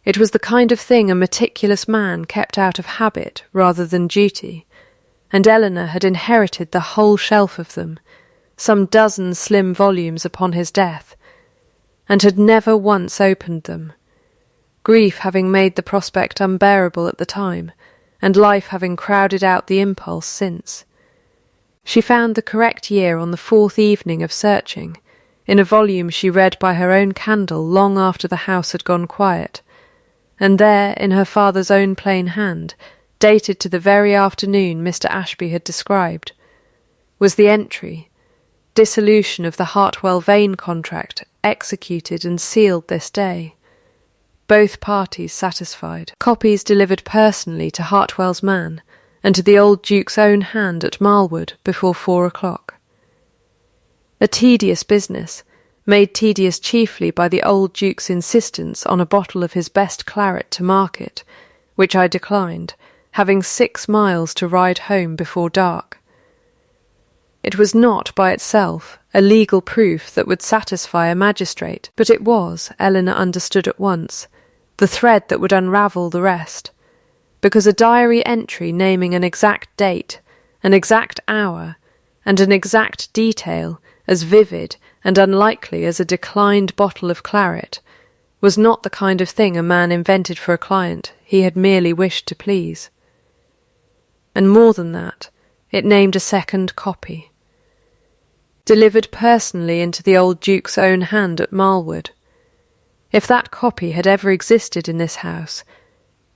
It was the kind of thing a meticulous man kept out of habit rather than duty, and Eleanor had inherited the whole shelf of them, some dozen slim volumes upon his death, and had never once opened them, grief having made the prospect unbearable at the time, and life having crowded out the impulse since. She found the correct year on the 4th evening of searching, in a volume she read by her own candle long after the house had gone quiet, and there, in her father's own plain hand, dated to the very afternoon Mr. Ashby had described, was the entry, "Dissolution of the Hartwell Vane contract executed and sealed this day. Both parties satisfied. Copies delivered personally to Hartwell's man and to the old Duke's own hand at Marlwood before 4 o'clock. A tedious business, made tedious chiefly by the old Duke's insistence on a bottle of his best claret to market, which I declined, having 6 miles to ride home before dark. It was not, by itself, a legal proof that would satisfy a magistrate, but it was, Eleanor understood at once, the thread that would unravel the rest, because a diary entry naming an exact date, an exact hour, and an exact detail, as vivid and unlikely as a declined bottle of claret, was not the kind of thing a man invented for a client he had merely wished to please. And more than that, it named a second copy, delivered personally into the old Duke's own hand at Marlwood. If that copy had ever existed in this house,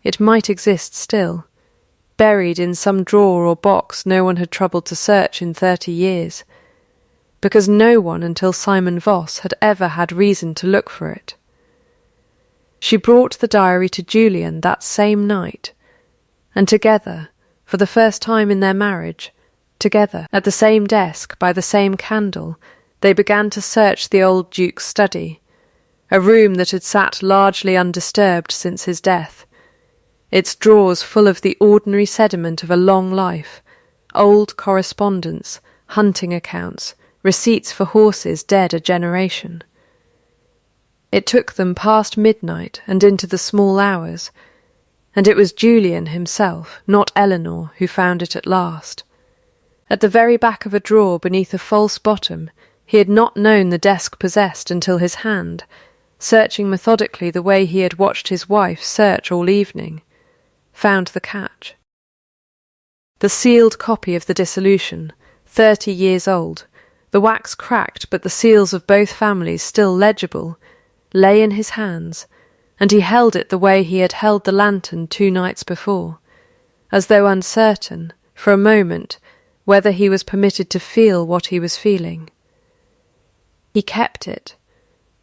it might exist still, buried in some drawer or box no one had troubled to search in 30 years, because no one until Simon Voss had ever had reason to look for it. She brought the diary to Julian that same night, and together, for the first time in their marriage, together, at the same desk, by the same candle, they began to search the old Duke's study, a room that had sat largely undisturbed since his death, its drawers full of the ordinary sediment of a long life, old correspondence, hunting accounts, receipts for horses dead a generation. It took them past midnight and into the small hours, and it was Julian himself, not Eleanor, who found it at last. At the very back of a drawer beneath a false bottom, he had not known the desk possessed until his hand, searching methodically the way he had watched his wife search all evening, found the catch. The sealed copy of the dissolution, 30 years old, the wax cracked but the seals of both families still legible, lay in his hands, and he held it the way he had held the lantern 2 nights before, as though uncertain, for a moment, whether he was permitted to feel what he was feeling. "He kept it,"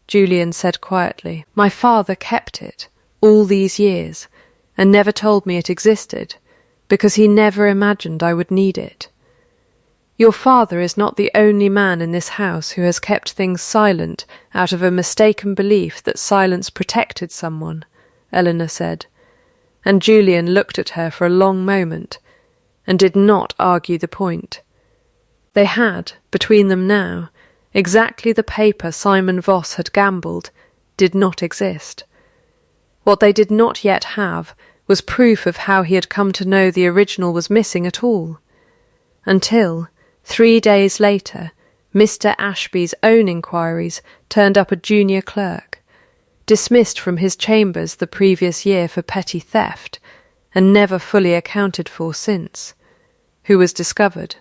Julian said quietly. "My father kept it, all these years, and never told me it existed, because he never imagined I would need it. Your father is not the only man in this house who has kept things silent out of a mistaken belief that silence protected someone," Eleanor said, and Julian looked at her for a long moment, and did not argue the point. They had, between them now, exactly the paper Simon Voss had gambled did not exist. What they did not yet have was proof of how he had come to know the original was missing at all, until 3 days later, Mr. Ashby's own inquiries turned up a junior clerk, dismissed from his chambers the previous year for petty theft, and never fully accounted for since, who was discovered,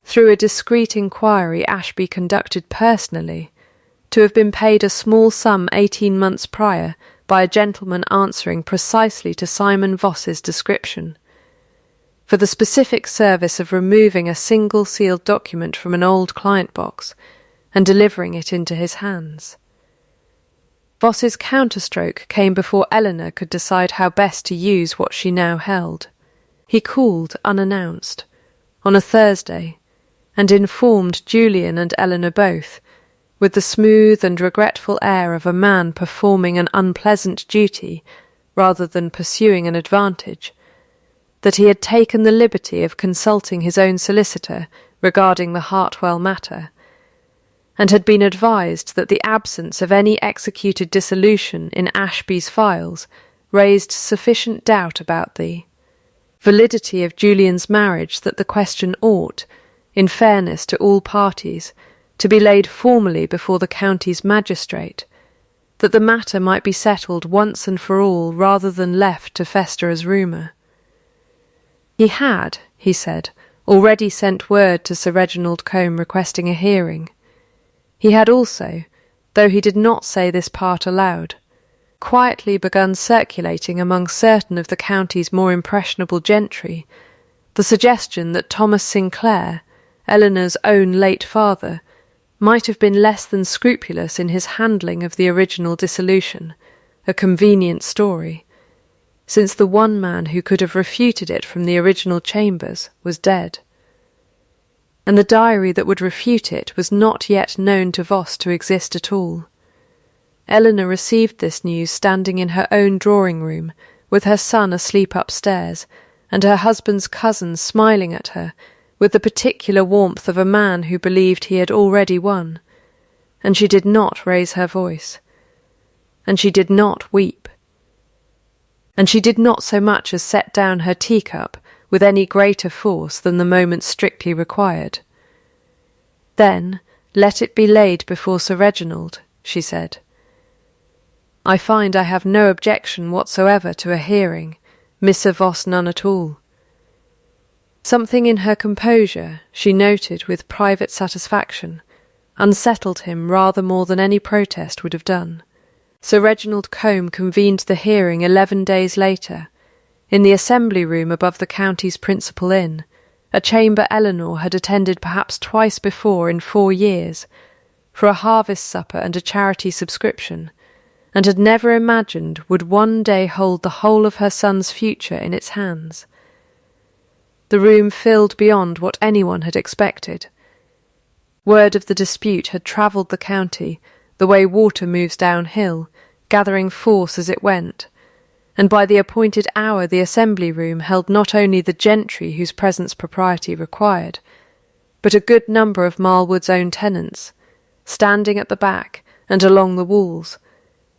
through a discreet inquiry Ashby conducted personally, to have been paid a small sum 18 months prior by a gentleman answering precisely to Simon Voss's description, for the specific service of removing a single sealed document from an old client box and delivering it into his hands. Voss's counterstroke came before Eleanor could decide how best to use what she now held. He called unannounced, on a Thursday, and informed Julian and Eleanor both, with the smooth and regretful air of a man performing an unpleasant duty rather than pursuing an advantage, that he had taken the liberty of consulting his own solicitor regarding the Hartwell matter, and had been advised that the absence of any executed dissolution in Ashby's files raised sufficient doubt about the validity of Julian's marriage that the question ought, in fairness to all parties, to be laid formally before the county's magistrate, that the matter might be settled once and for all rather than left to fester as rumour. He had, he said, already sent word to Sir Reginald Combe requesting a hearing. He had also, though he did not say this part aloud, quietly begun circulating among certain of the county's more impressionable gentry the suggestion that Thomas Sinclair, Eleanor's own late father, might have been less than scrupulous in his handling of the original dissolution, a convenient story, since the one man who could have refuted it from the original chambers was dead, and the diary that would refute it was not yet known to Voss to exist at all. Eleanor received this news standing in her own drawing-room, with her son asleep upstairs, and her husband's cousin smiling at her, with the particular warmth of a man who believed he had already won, and she did not raise her voice, and she did not weep, and she did not so much as set down her teacup with any greater force than the moment strictly required. "Then let it be laid before Sir Reginald," she said. "I find I have no objection whatsoever to a hearing, Mr. Voss none at all." Something in her composure, she noted with private satisfaction, unsettled him rather more than any protest would have done. Sir Reginald Combe convened the hearing 11 days later, in the assembly room above the county's principal inn, a chamber Eleanor had attended perhaps twice before in 4 years, for a harvest supper and a charity subscription, and had never imagined would one day hold the whole of her son's future in its hands. The room filled beyond what anyone had expected. Word of the dispute had travelled the county the way water moves downhill, gathering force as it went, and by the appointed hour the assembly room held not only the gentry whose presence propriety required, but a good number of Marlwood's own tenants, standing at the back and along the walls,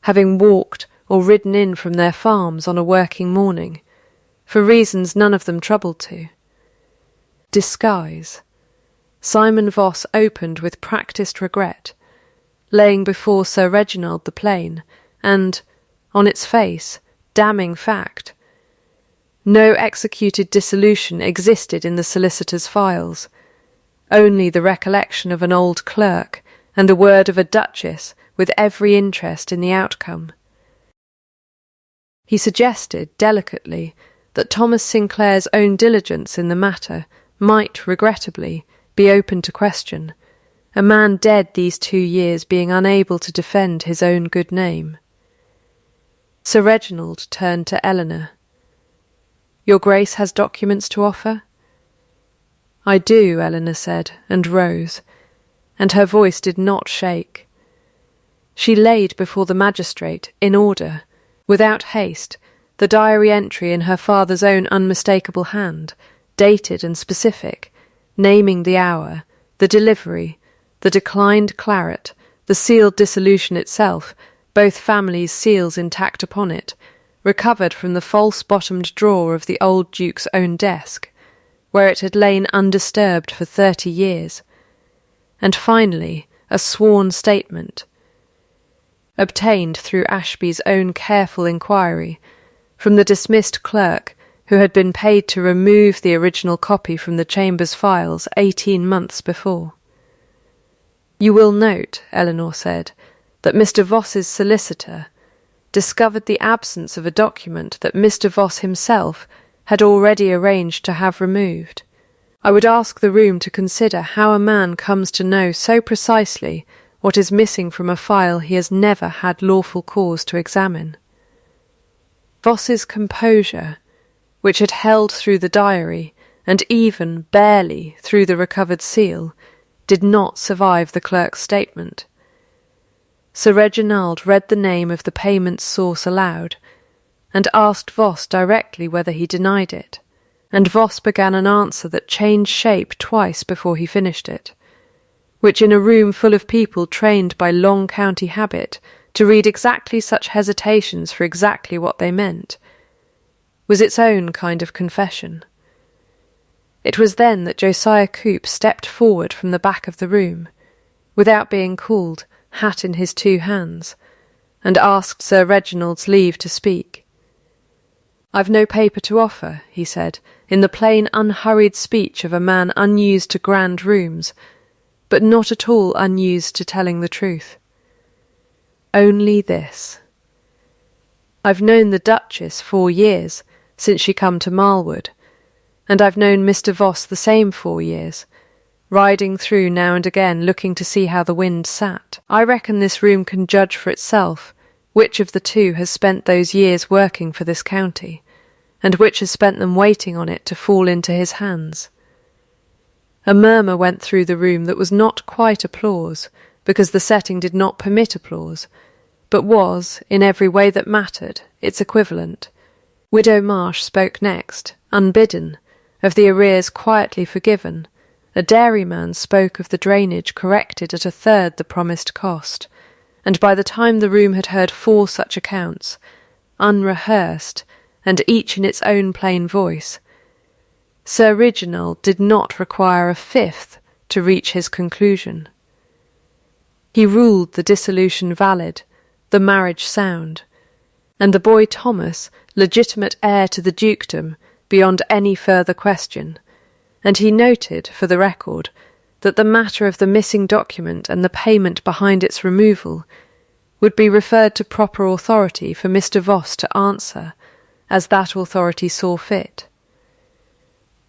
having walked or ridden in from their farms on a working morning, for reasons none of them troubled to. Disguise. Simon Voss opened with practised regret, laying before Sir Reginald the plain, and, on its face, damning fact. No executed dissolution existed in the solicitor's files, only the recollection of an old clerk and the word of a duchess with every interest in the outcome. He suggested, delicately, that Thomas Sinclair's own diligence in the matter might, regrettably, be open to question, a man dead these 2 years being unable to defend his own good name. Sir Reginald turned to Eleanor. "Your Grace has documents to offer?" "I do," Eleanor said, and rose, and her voice did not shake. She laid before the magistrate, in order, without haste, the diary entry in her father's own unmistakable hand, dated and specific, naming the hour, the delivery, the declined claret, the sealed dissolution itself, both families' seals intact upon it, recovered from the false-bottomed drawer of the old Duke's own desk, where it had lain undisturbed for 30 years, and finally a sworn statement, obtained through Ashby's own careful inquiry, from the dismissed clerk who had been paid to remove the original copy from the Chamber's files 18 months before. "You will note," Eleanor said, "that Mr. Voss's solicitor discovered the absence of a document that Mr. Voss himself had already arranged to have removed. I would ask the room to consider how a man comes to know so precisely what is missing from a file he has never had lawful cause to examine." Voss's composure, which had held through the diary, and even, barely, through the recovered seal, did not survive the clerk's statement. Sir Reginald read the name of the payment source aloud, and asked Voss directly whether he denied it, and Voss began an answer that changed shape twice before he finished it, which in a room full of people trained by long county habit to read exactly such hesitations for exactly what they meant, was its own kind of confession. It was then that Josiah Coop stepped forward from the back of the room, without being called, hat in his 2 hands, and asked Sir Reginald's leave to speak. "I've no paper to offer," he said, in the plain unhurried speech of a man unused to grand rooms, but not at all unused to telling the truth. "Only this. I've known the Duchess 4 years, since she come to Marlwood, and I've known Mr. Voss the same 4 years, riding through now and again looking to see how the wind sat. I reckon this room can judge for itself which of the 2 has spent those years working for this county, and which has spent them waiting on it to fall into his hands." A murmur went through the room that was not quite applause, because the setting did not permit applause, but was, in every way that mattered, its equivalent. Widow Marsh spoke next, unbidden, of the arrears quietly forgiven. A dairyman spoke of the drainage corrected at 1/3 the promised cost, and by the time the room had heard 4 such accounts, unrehearsed, and each in its own plain voice, Sir Reginald did not require a 5th to reach his conclusion. He ruled the dissolution valid, the marriage sound, and the boy Thomas legitimate heir to the dukedom beyond any further question, and he noted, for the record, that the matter of the missing document and the payment behind its removal would be referred to proper authority for Mr. Voss to answer, as that authority saw fit.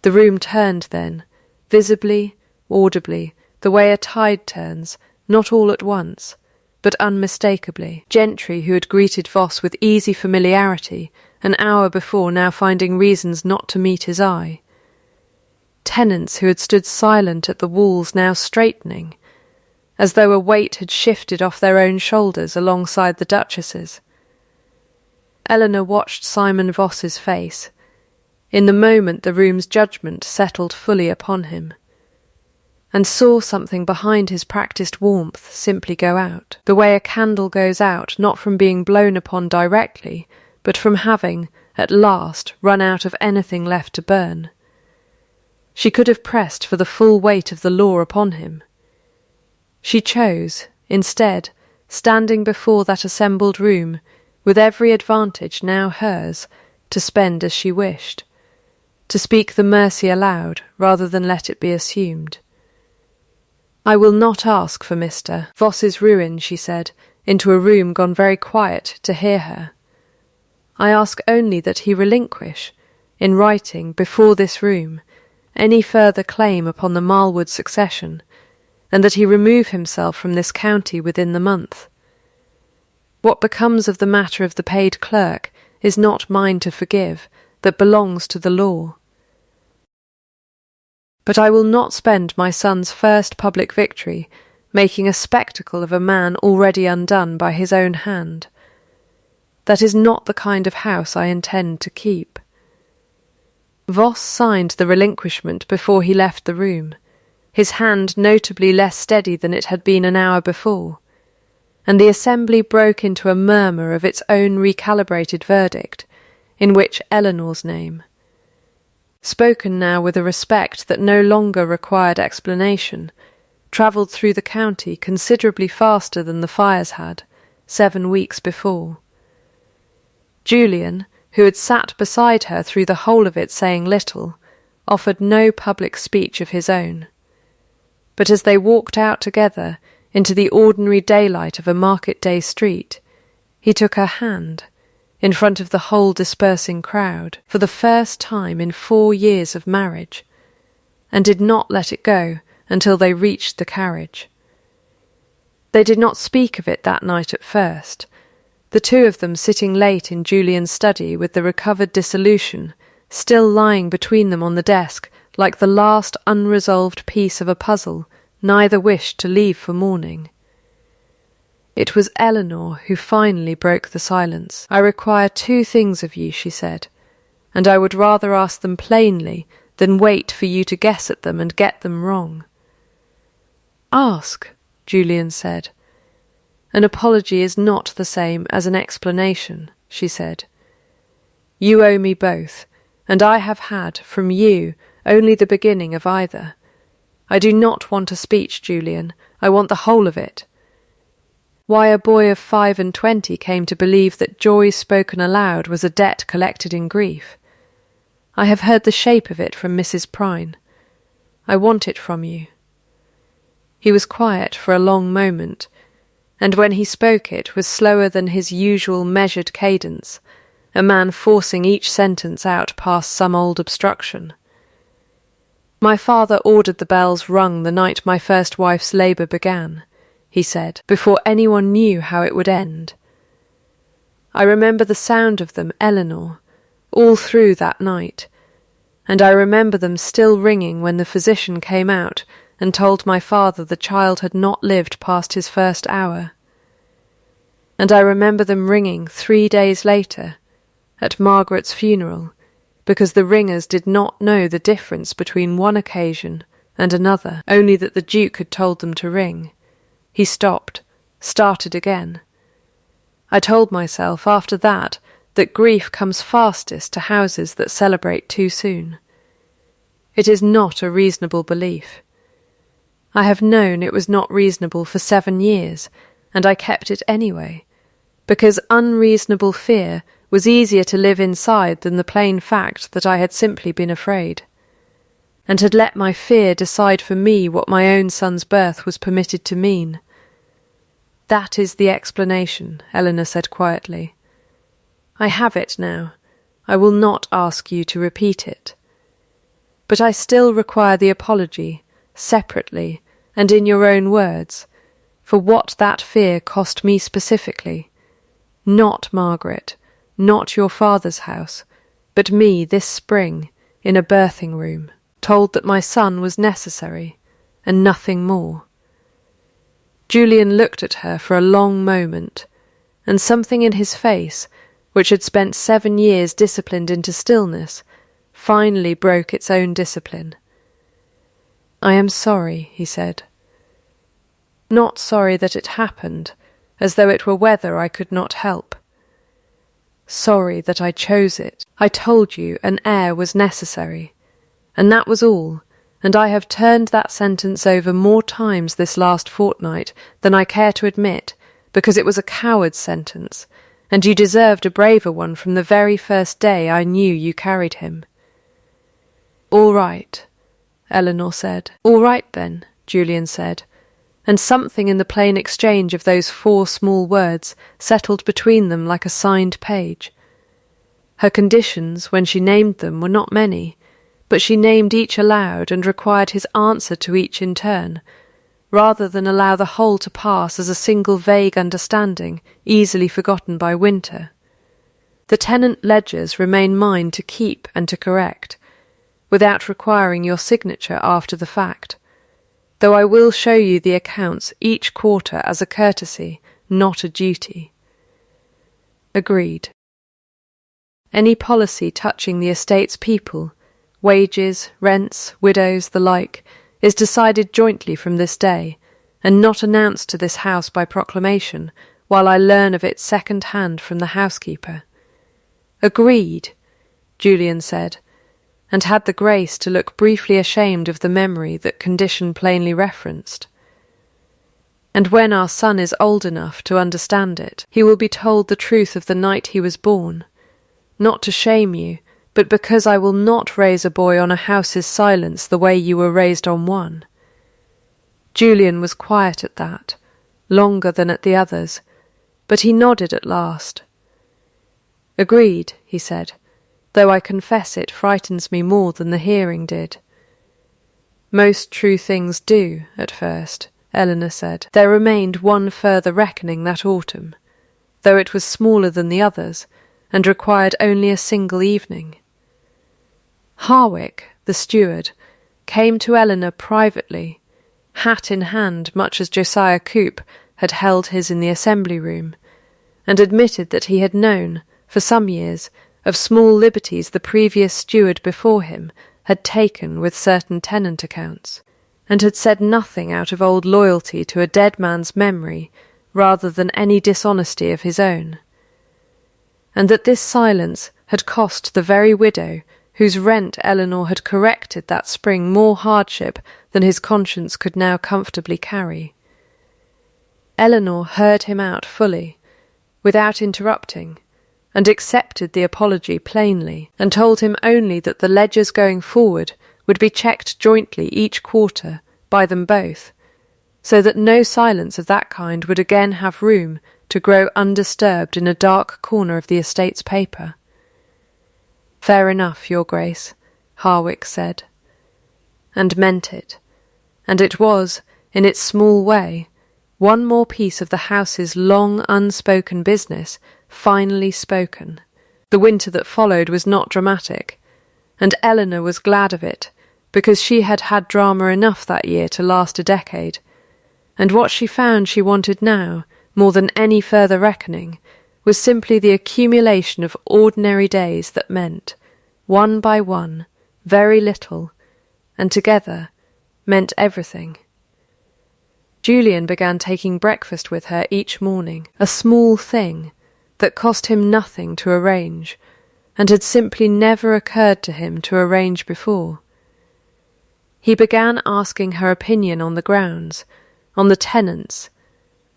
The room turned then, visibly, audibly, the way a tide turns, not all at once, but unmistakably. Gentry, who had greeted Voss with easy familiarity, an hour before now finding reasons not to meet his eye. tenants who had stood silent at the walls now straightening, as though a weight had shifted off their own shoulders alongside the Duchess's. Eleanor watched Simon Voss's face. In the moment the room's judgment settled fully upon him, and saw something behind his practised warmth simply go out, the way a candle goes out not from being blown upon directly, but from having, at last, run out of anything left to burn. She could have pressed for the full weight of the law upon him. She chose, instead, standing before that assembled room, with every advantage now hers, to spend as she wished, to speak the mercy aloud rather than let it be assumed. "I will not ask for Mr. Voss's ruin," she said, into a room gone very quiet to hear her. "I ask only that he relinquish, in writing, before this room, any further claim upon the Marlwood succession, and that he remove himself from this county within the month. What becomes of the matter of the paid clerk is not mine to forgive, that belongs to the law. But I will not spend my son's first public victory making a spectacle of a man already undone by his own hand. That is not the kind of house I intend to keep." Voss signed the relinquishment before he left the room, his hand notably less steady than it had been an hour before, and the assembly broke into a murmur of its own recalibrated verdict, in which Eleanor's name, spoken now with a respect that no longer required explanation, travelled through the county considerably faster than the fires had, 7 weeks before. Julian, who had sat beside her through the whole of it saying little, offered no public speech of his own. But as they walked out together into the ordinary daylight of a market-day street, he took her hand, in front of the whole dispersing crowd, for the first time in 4 years of marriage, and did not let it go until they reached the carriage. They did not speak of it that night at first, the two of them sitting late in Julian's study with the recovered dissolution still lying between them on the desk like the last unresolved piece of a puzzle neither wished to leave for morning. It was Eleanor who finally broke the silence. "I require 2 things of you," she said, "and I would rather ask them plainly than wait for you to guess at them and get them wrong." "Ask," Julian said. "An apology is not the same as an explanation," she said. "You owe me both, and I have had, from you, only the beginning of either. I do not want a speech, Julian. I want the whole of it. Why a boy of 25 came to believe that joy spoken aloud was a debt collected in grief. I have heard the shape of it from Mrs. Prine. I want it from you." He was quiet for a long moment, and when he spoke it was slower than his usual measured cadence, a man forcing each sentence out past some old obstruction. "My father ordered the bells rung the night my first wife's labour began," he said, "before anyone knew how it would end. I remember the sound of them, Eleanor, all through that night, and I remember them still ringing when the physician came out and told my father the child had not lived past his first hour. And I remember them ringing 3 days later, at Margaret's funeral, because the ringers did not know the difference between one occasion and another, only that the Duke had told them to ring. He stopped, started again. I told myself after that grief comes fastest to houses that celebrate too soon. It is not a reasonable belief. I have known it was not reasonable for 7 years, and I kept it anyway, because unreasonable fear was easier to live inside than the plain fact that I had simply been afraid, and had let my fear decide for me what my own son's birth was permitted to mean. "That is the explanation," Eleanor said quietly. "I have it now. I will not ask you to repeat it. But I still require the apology, separately, and in your own words, for what that fear cost me specifically. Not Margaret, not your father's house, but me this spring, in a birthing room." told that my son was necessary, and nothing more. Julian looked at her for a long moment, and something in his face, which had spent 7 years disciplined into stillness, finally broke its own discipline. "I am sorry," he said. "Not sorry that it happened, as though it were weather I could not help. Sorry that I chose it. I told you an heir was necessary, and that was all, and I have turned that sentence over more times this last fortnight than I care to admit, because it was a coward's sentence, and you deserved a braver one from the very first day I knew you carried him." "All right," Eleanor said. "All right, then," Julian said, and something in the plain exchange of those 4 small words settled between them like a signed page. Her conditions, when she named them, were not many, but she named each aloud and required his answer to each in turn, rather than allow the whole to pass as a single vague understanding, easily forgotten by winter. "The tenant ledgers remain mine to keep and to correct, without requiring your signature after the fact, though I will show you the accounts each quarter as a courtesy, not a duty." Agreed. Any policy touching the estate's people, wages, rents, widows, the like, is decided jointly from this day, and not announced to this house by proclamation, while I learn of it second hand from the housekeeper. Agreed, Julian said, and had the grace to look briefly ashamed of the memory that condition plainly referenced. "And when our son is old enough to understand it, he will be told the truth of the night he was born, not to shame you, but because I will not raise a boy on a house's silence the way you were raised on one." Julian was quiet at that, longer than at the others, but he nodded at last. "Agreed," he said, "though I confess it frightens me more than the hearing did." "Most true things do, at first," Eleanor said. "There remained one further reckoning that autumn, though it was smaller than the others, and required only a single evening. Harwick, the steward, came to Eleanor privately, hat in hand much as Josiah Coop had held his in the assembly room, and admitted that he had known, for some years, of small liberties the previous steward before him had taken with certain tenant accounts, and had said nothing out of old loyalty to a dead man's memory rather than any dishonesty of his own, and that this silence had cost the very widow whose rent Eleanor had corrected that spring more hardship than his conscience could now comfortably carry. Eleanor heard him out fully, without interrupting, and accepted the apology plainly, and told him only that the ledgers going forward would be checked jointly each quarter by them both, so that no silence of that kind would again have room to grow undisturbed in a dark corner of the estate's paper. "Fair enough, Your Grace," Harwick said, and meant it, and it was, in its small way, one more piece of the house's long unspoken business finally spoken. The winter that followed was not dramatic, and Eleanor was glad of it, because she had had drama enough that year to last a decade, and what she found she wanted now, more than any further reckoning, was simply the accumulation of ordinary days that meant, one by one, very little, and together meant everything. Julian began taking breakfast with her each morning, a small thing that cost him nothing to arrange, and had simply never occurred to him to arrange before. He began asking her opinion on the grounds, on the tenants,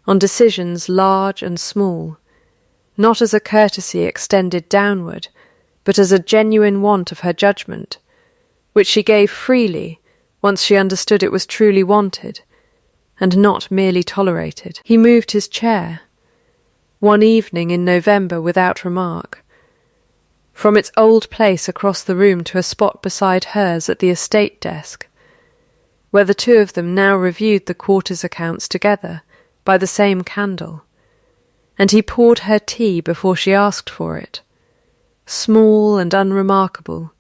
on decisions large and small, not as a courtesy extended downward, but as a genuine want of her judgment, which she gave freely once she understood it was truly wanted, and not merely tolerated. He moved his chair, one evening in November without remark, from its old place across the room to a spot beside hers at the estate desk, where the two of them now reviewed the quarter's accounts together by the same candle, and he poured her tea before she asked for it, small and unremarkable,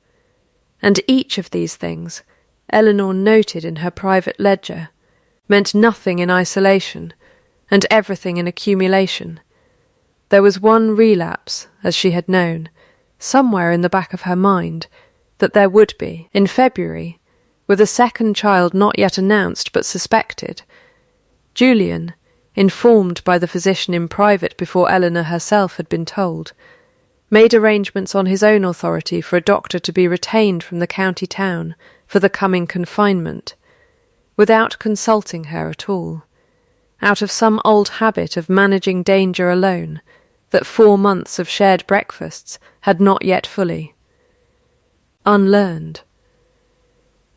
and each of these things, Eleanor noted in her private ledger, meant nothing in isolation, and everything in accumulation. There was one relapse, as she had known, somewhere in the back of her mind, that there would be, in February, with a second child not yet announced but suspected. Julian, informed by the physician in private before Eleanor herself had been told, made arrangements on his own authority for a doctor to be retained from the county town for the coming confinement, without consulting her at all, out of some old habit of managing danger alone that 4 months of shared breakfasts had not yet fully unlearned.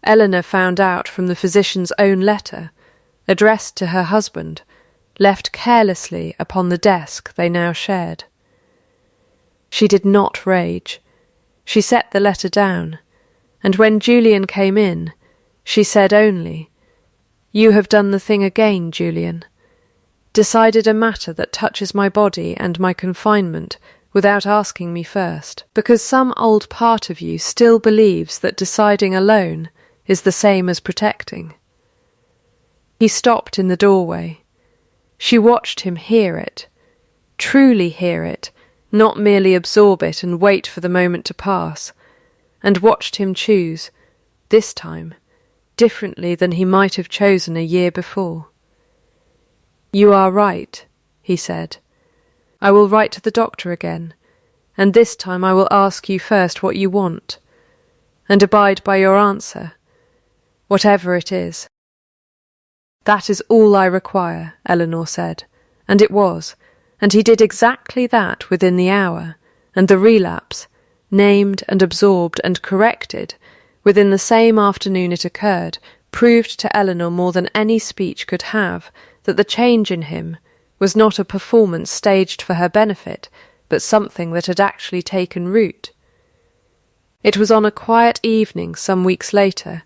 Eleanor found out from the physician's own letter, addressed to her husband, left carelessly upon the desk they now shared. She did not rage. She set the letter down, and when Julian came in, she said only, "You have done the thing again, Julian. Decided a matter that touches my body and my confinement without asking me first, because some old part of you still believes that deciding alone is the same as protecting." He stopped in the doorway. She watched him hear it, truly hear it, not merely absorb it and wait for the moment to pass, and watched him choose, this time, differently than he might have chosen a year before. "You are right," he said. "I will write to the doctor again, and this time I will ask you first what you want, and abide by your answer, whatever it is." "That is all I require," Eleanor said, and it was, and he did exactly that within the hour, and the relapse, named and absorbed and corrected, within the same afternoon it occurred, proved to Eleanor more than any speech could have that the change in him was not a performance staged for her benefit, but something that had actually taken root. It was on a quiet evening some weeks later,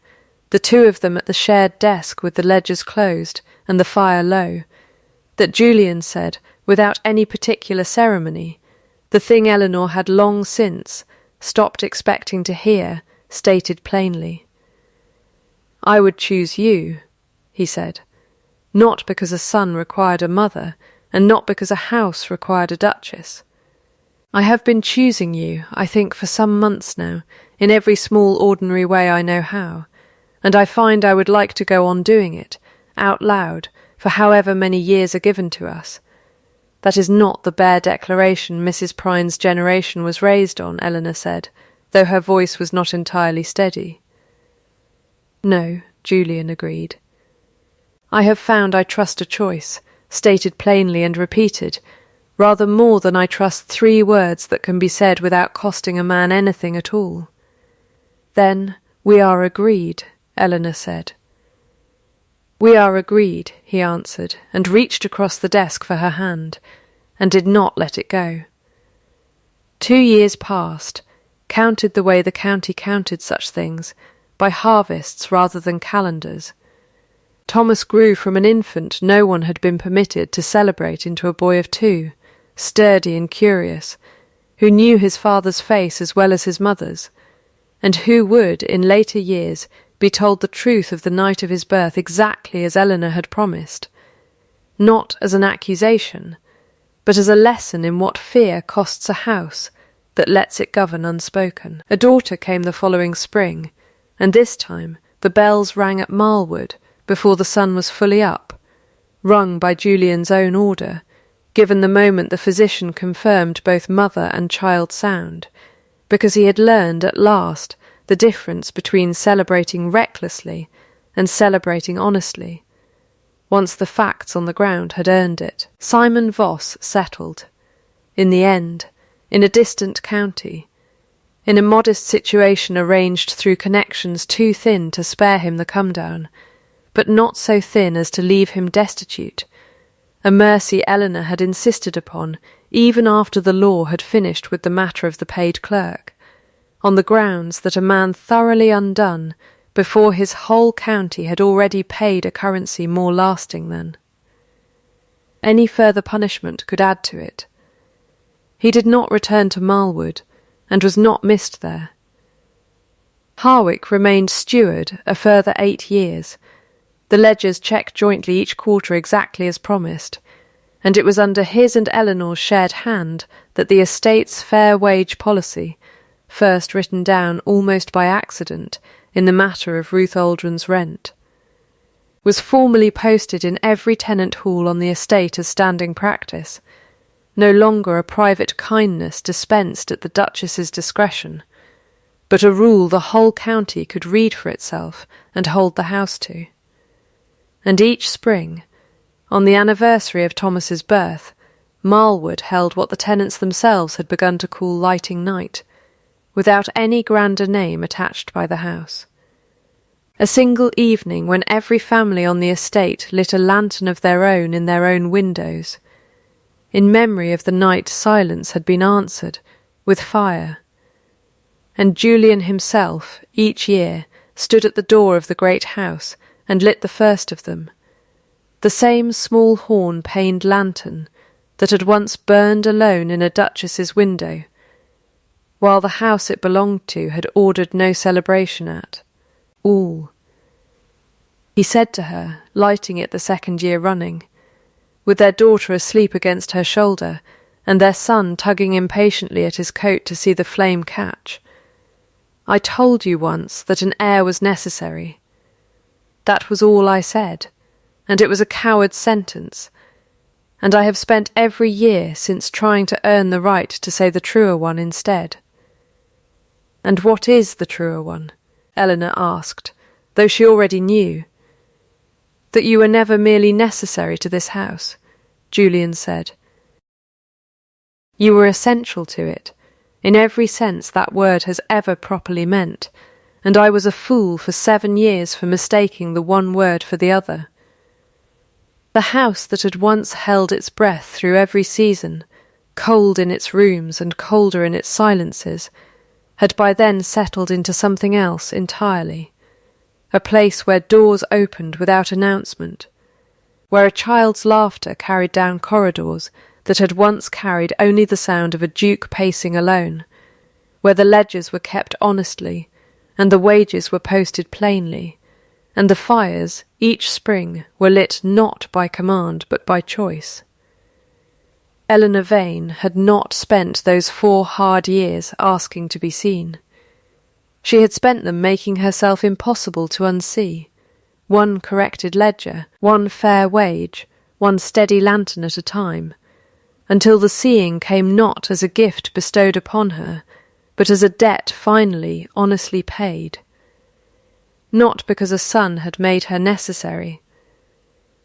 the two of them at the shared desk with the ledgers closed and the fire low, that Julian said, without any particular ceremony, the thing Eleanor had long since stopped expecting to hear, stated plainly. "I would choose you," he said, "not because a son required a mother, and not because a house required a duchess. I have been choosing you, I think, for some months now, in every small ordinary way I know how, and I find I would like to go on doing it, out loud, for however many years are given to us. That is not the bare declaration Mrs. Prine's generation was raised on," Eleanor said, though her voice was not entirely steady. "No," Julian agreed. "I have found I trust a choice, stated plainly and repeated, rather more than I trust 3 words that can be said without costing a man anything at all." "Then we are agreed," Eleanor said. "We are agreed," he answered, and reached across the desk for her hand, and did not let it go. 2 years passed, counted the way the county counted such things, by harvests rather than calendars. Thomas grew from an infant no one had been permitted to celebrate into a boy of 2, sturdy and curious, who knew his father's face as well as his mother's, and who would, in later years, be told the truth of the night of his birth exactly as Eleanor had promised, not as an accusation, but as a lesson in what fear costs a house that lets it govern unspoken. A daughter came the following spring, and this time the bells rang at Marlwood before the sun was fully up, rung by Julian's own order, given the moment the physician confirmed both mother and child sound, because he had learned at last the difference between celebrating recklessly and celebrating honestly, once the facts on the ground had earned it. Simon Voss settled, in the end, in a distant county, in a modest situation arranged through connections too thin to spare him the come-down, but not so thin as to leave him destitute, a mercy Eleanor had insisted upon even after the law had finished with the matter of the paid clerk, on the grounds that a man thoroughly undone before his whole county had already paid a currency more lasting than. Any further punishment could add to it. He did not return to Marlwood, and was not missed there. Harwick remained steward a further 8 years. The ledgers checked jointly each quarter exactly as promised, and it was under his and Eleanor's shared hand that the estate's fair wage policy, first written down almost by accident in the matter of Ruth Aldrin's rent, was formally posted in every tenant hall on the estate as standing practice, no longer a private kindness dispensed at the Duchess's discretion, but a rule the whole county could read for itself and hold the house to. And each spring, on the anniversary of Thomas's birth, Marlwood held what the tenants themselves had begun to call lighting night, without any grander name attached by the house. A single evening when every family on the estate lit a lantern of their own in their own windows, in memory of the night silence had been answered with fire, and Julian himself, each year, stood at the door of the great house and lit the first of them, the same small horn-paned lantern that had once burned alone in a duchess's window, while the house it belonged to had ordered no celebration at all. He said to her, lighting it the 2nd year running, with their daughter asleep against her shoulder, and their son tugging impatiently at his coat to see the flame catch, "I told you once that an heir was necessary. That was all I said, and it was a coward's sentence, and I have spent every year since trying to earn the right to say the truer one instead." "And what is the truer one?" Eleanor asked, though she already knew. "That you were never merely necessary to this house," Julian said. "You were essential to it, in every sense that word has ever properly meant, and I was a fool for 7 years for mistaking the one word for the other. The house that had once held its breath through every season, cold in its rooms and colder in its silences, had by then settled into something else entirely, a place where doors opened without announcement, where a child's laughter carried down corridors that had once carried only the sound of a duke pacing alone, where the ledgers were kept honestly, and the wages were posted plainly, and the fires, each spring, were lit not by command but by choice. Eleanor Vane had not spent those 4 hard years asking to be seen. She had spent them making herself impossible to unsee, one corrected ledger, one fair wage, one steady lantern at a time, until the seeing came not as a gift bestowed upon her, but as a debt finally, honestly paid. Not because a son had made her necessary,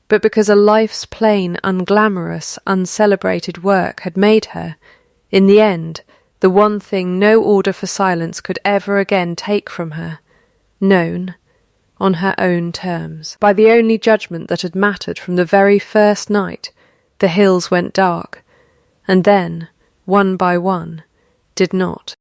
but because a life's plain, unglamorous, uncelebrated work had made her, in the end, the one thing no order for silence could ever again take from her, known, on her own terms, by the only judgment that had mattered from the very first night the hills went dark, and then, one by one, did not.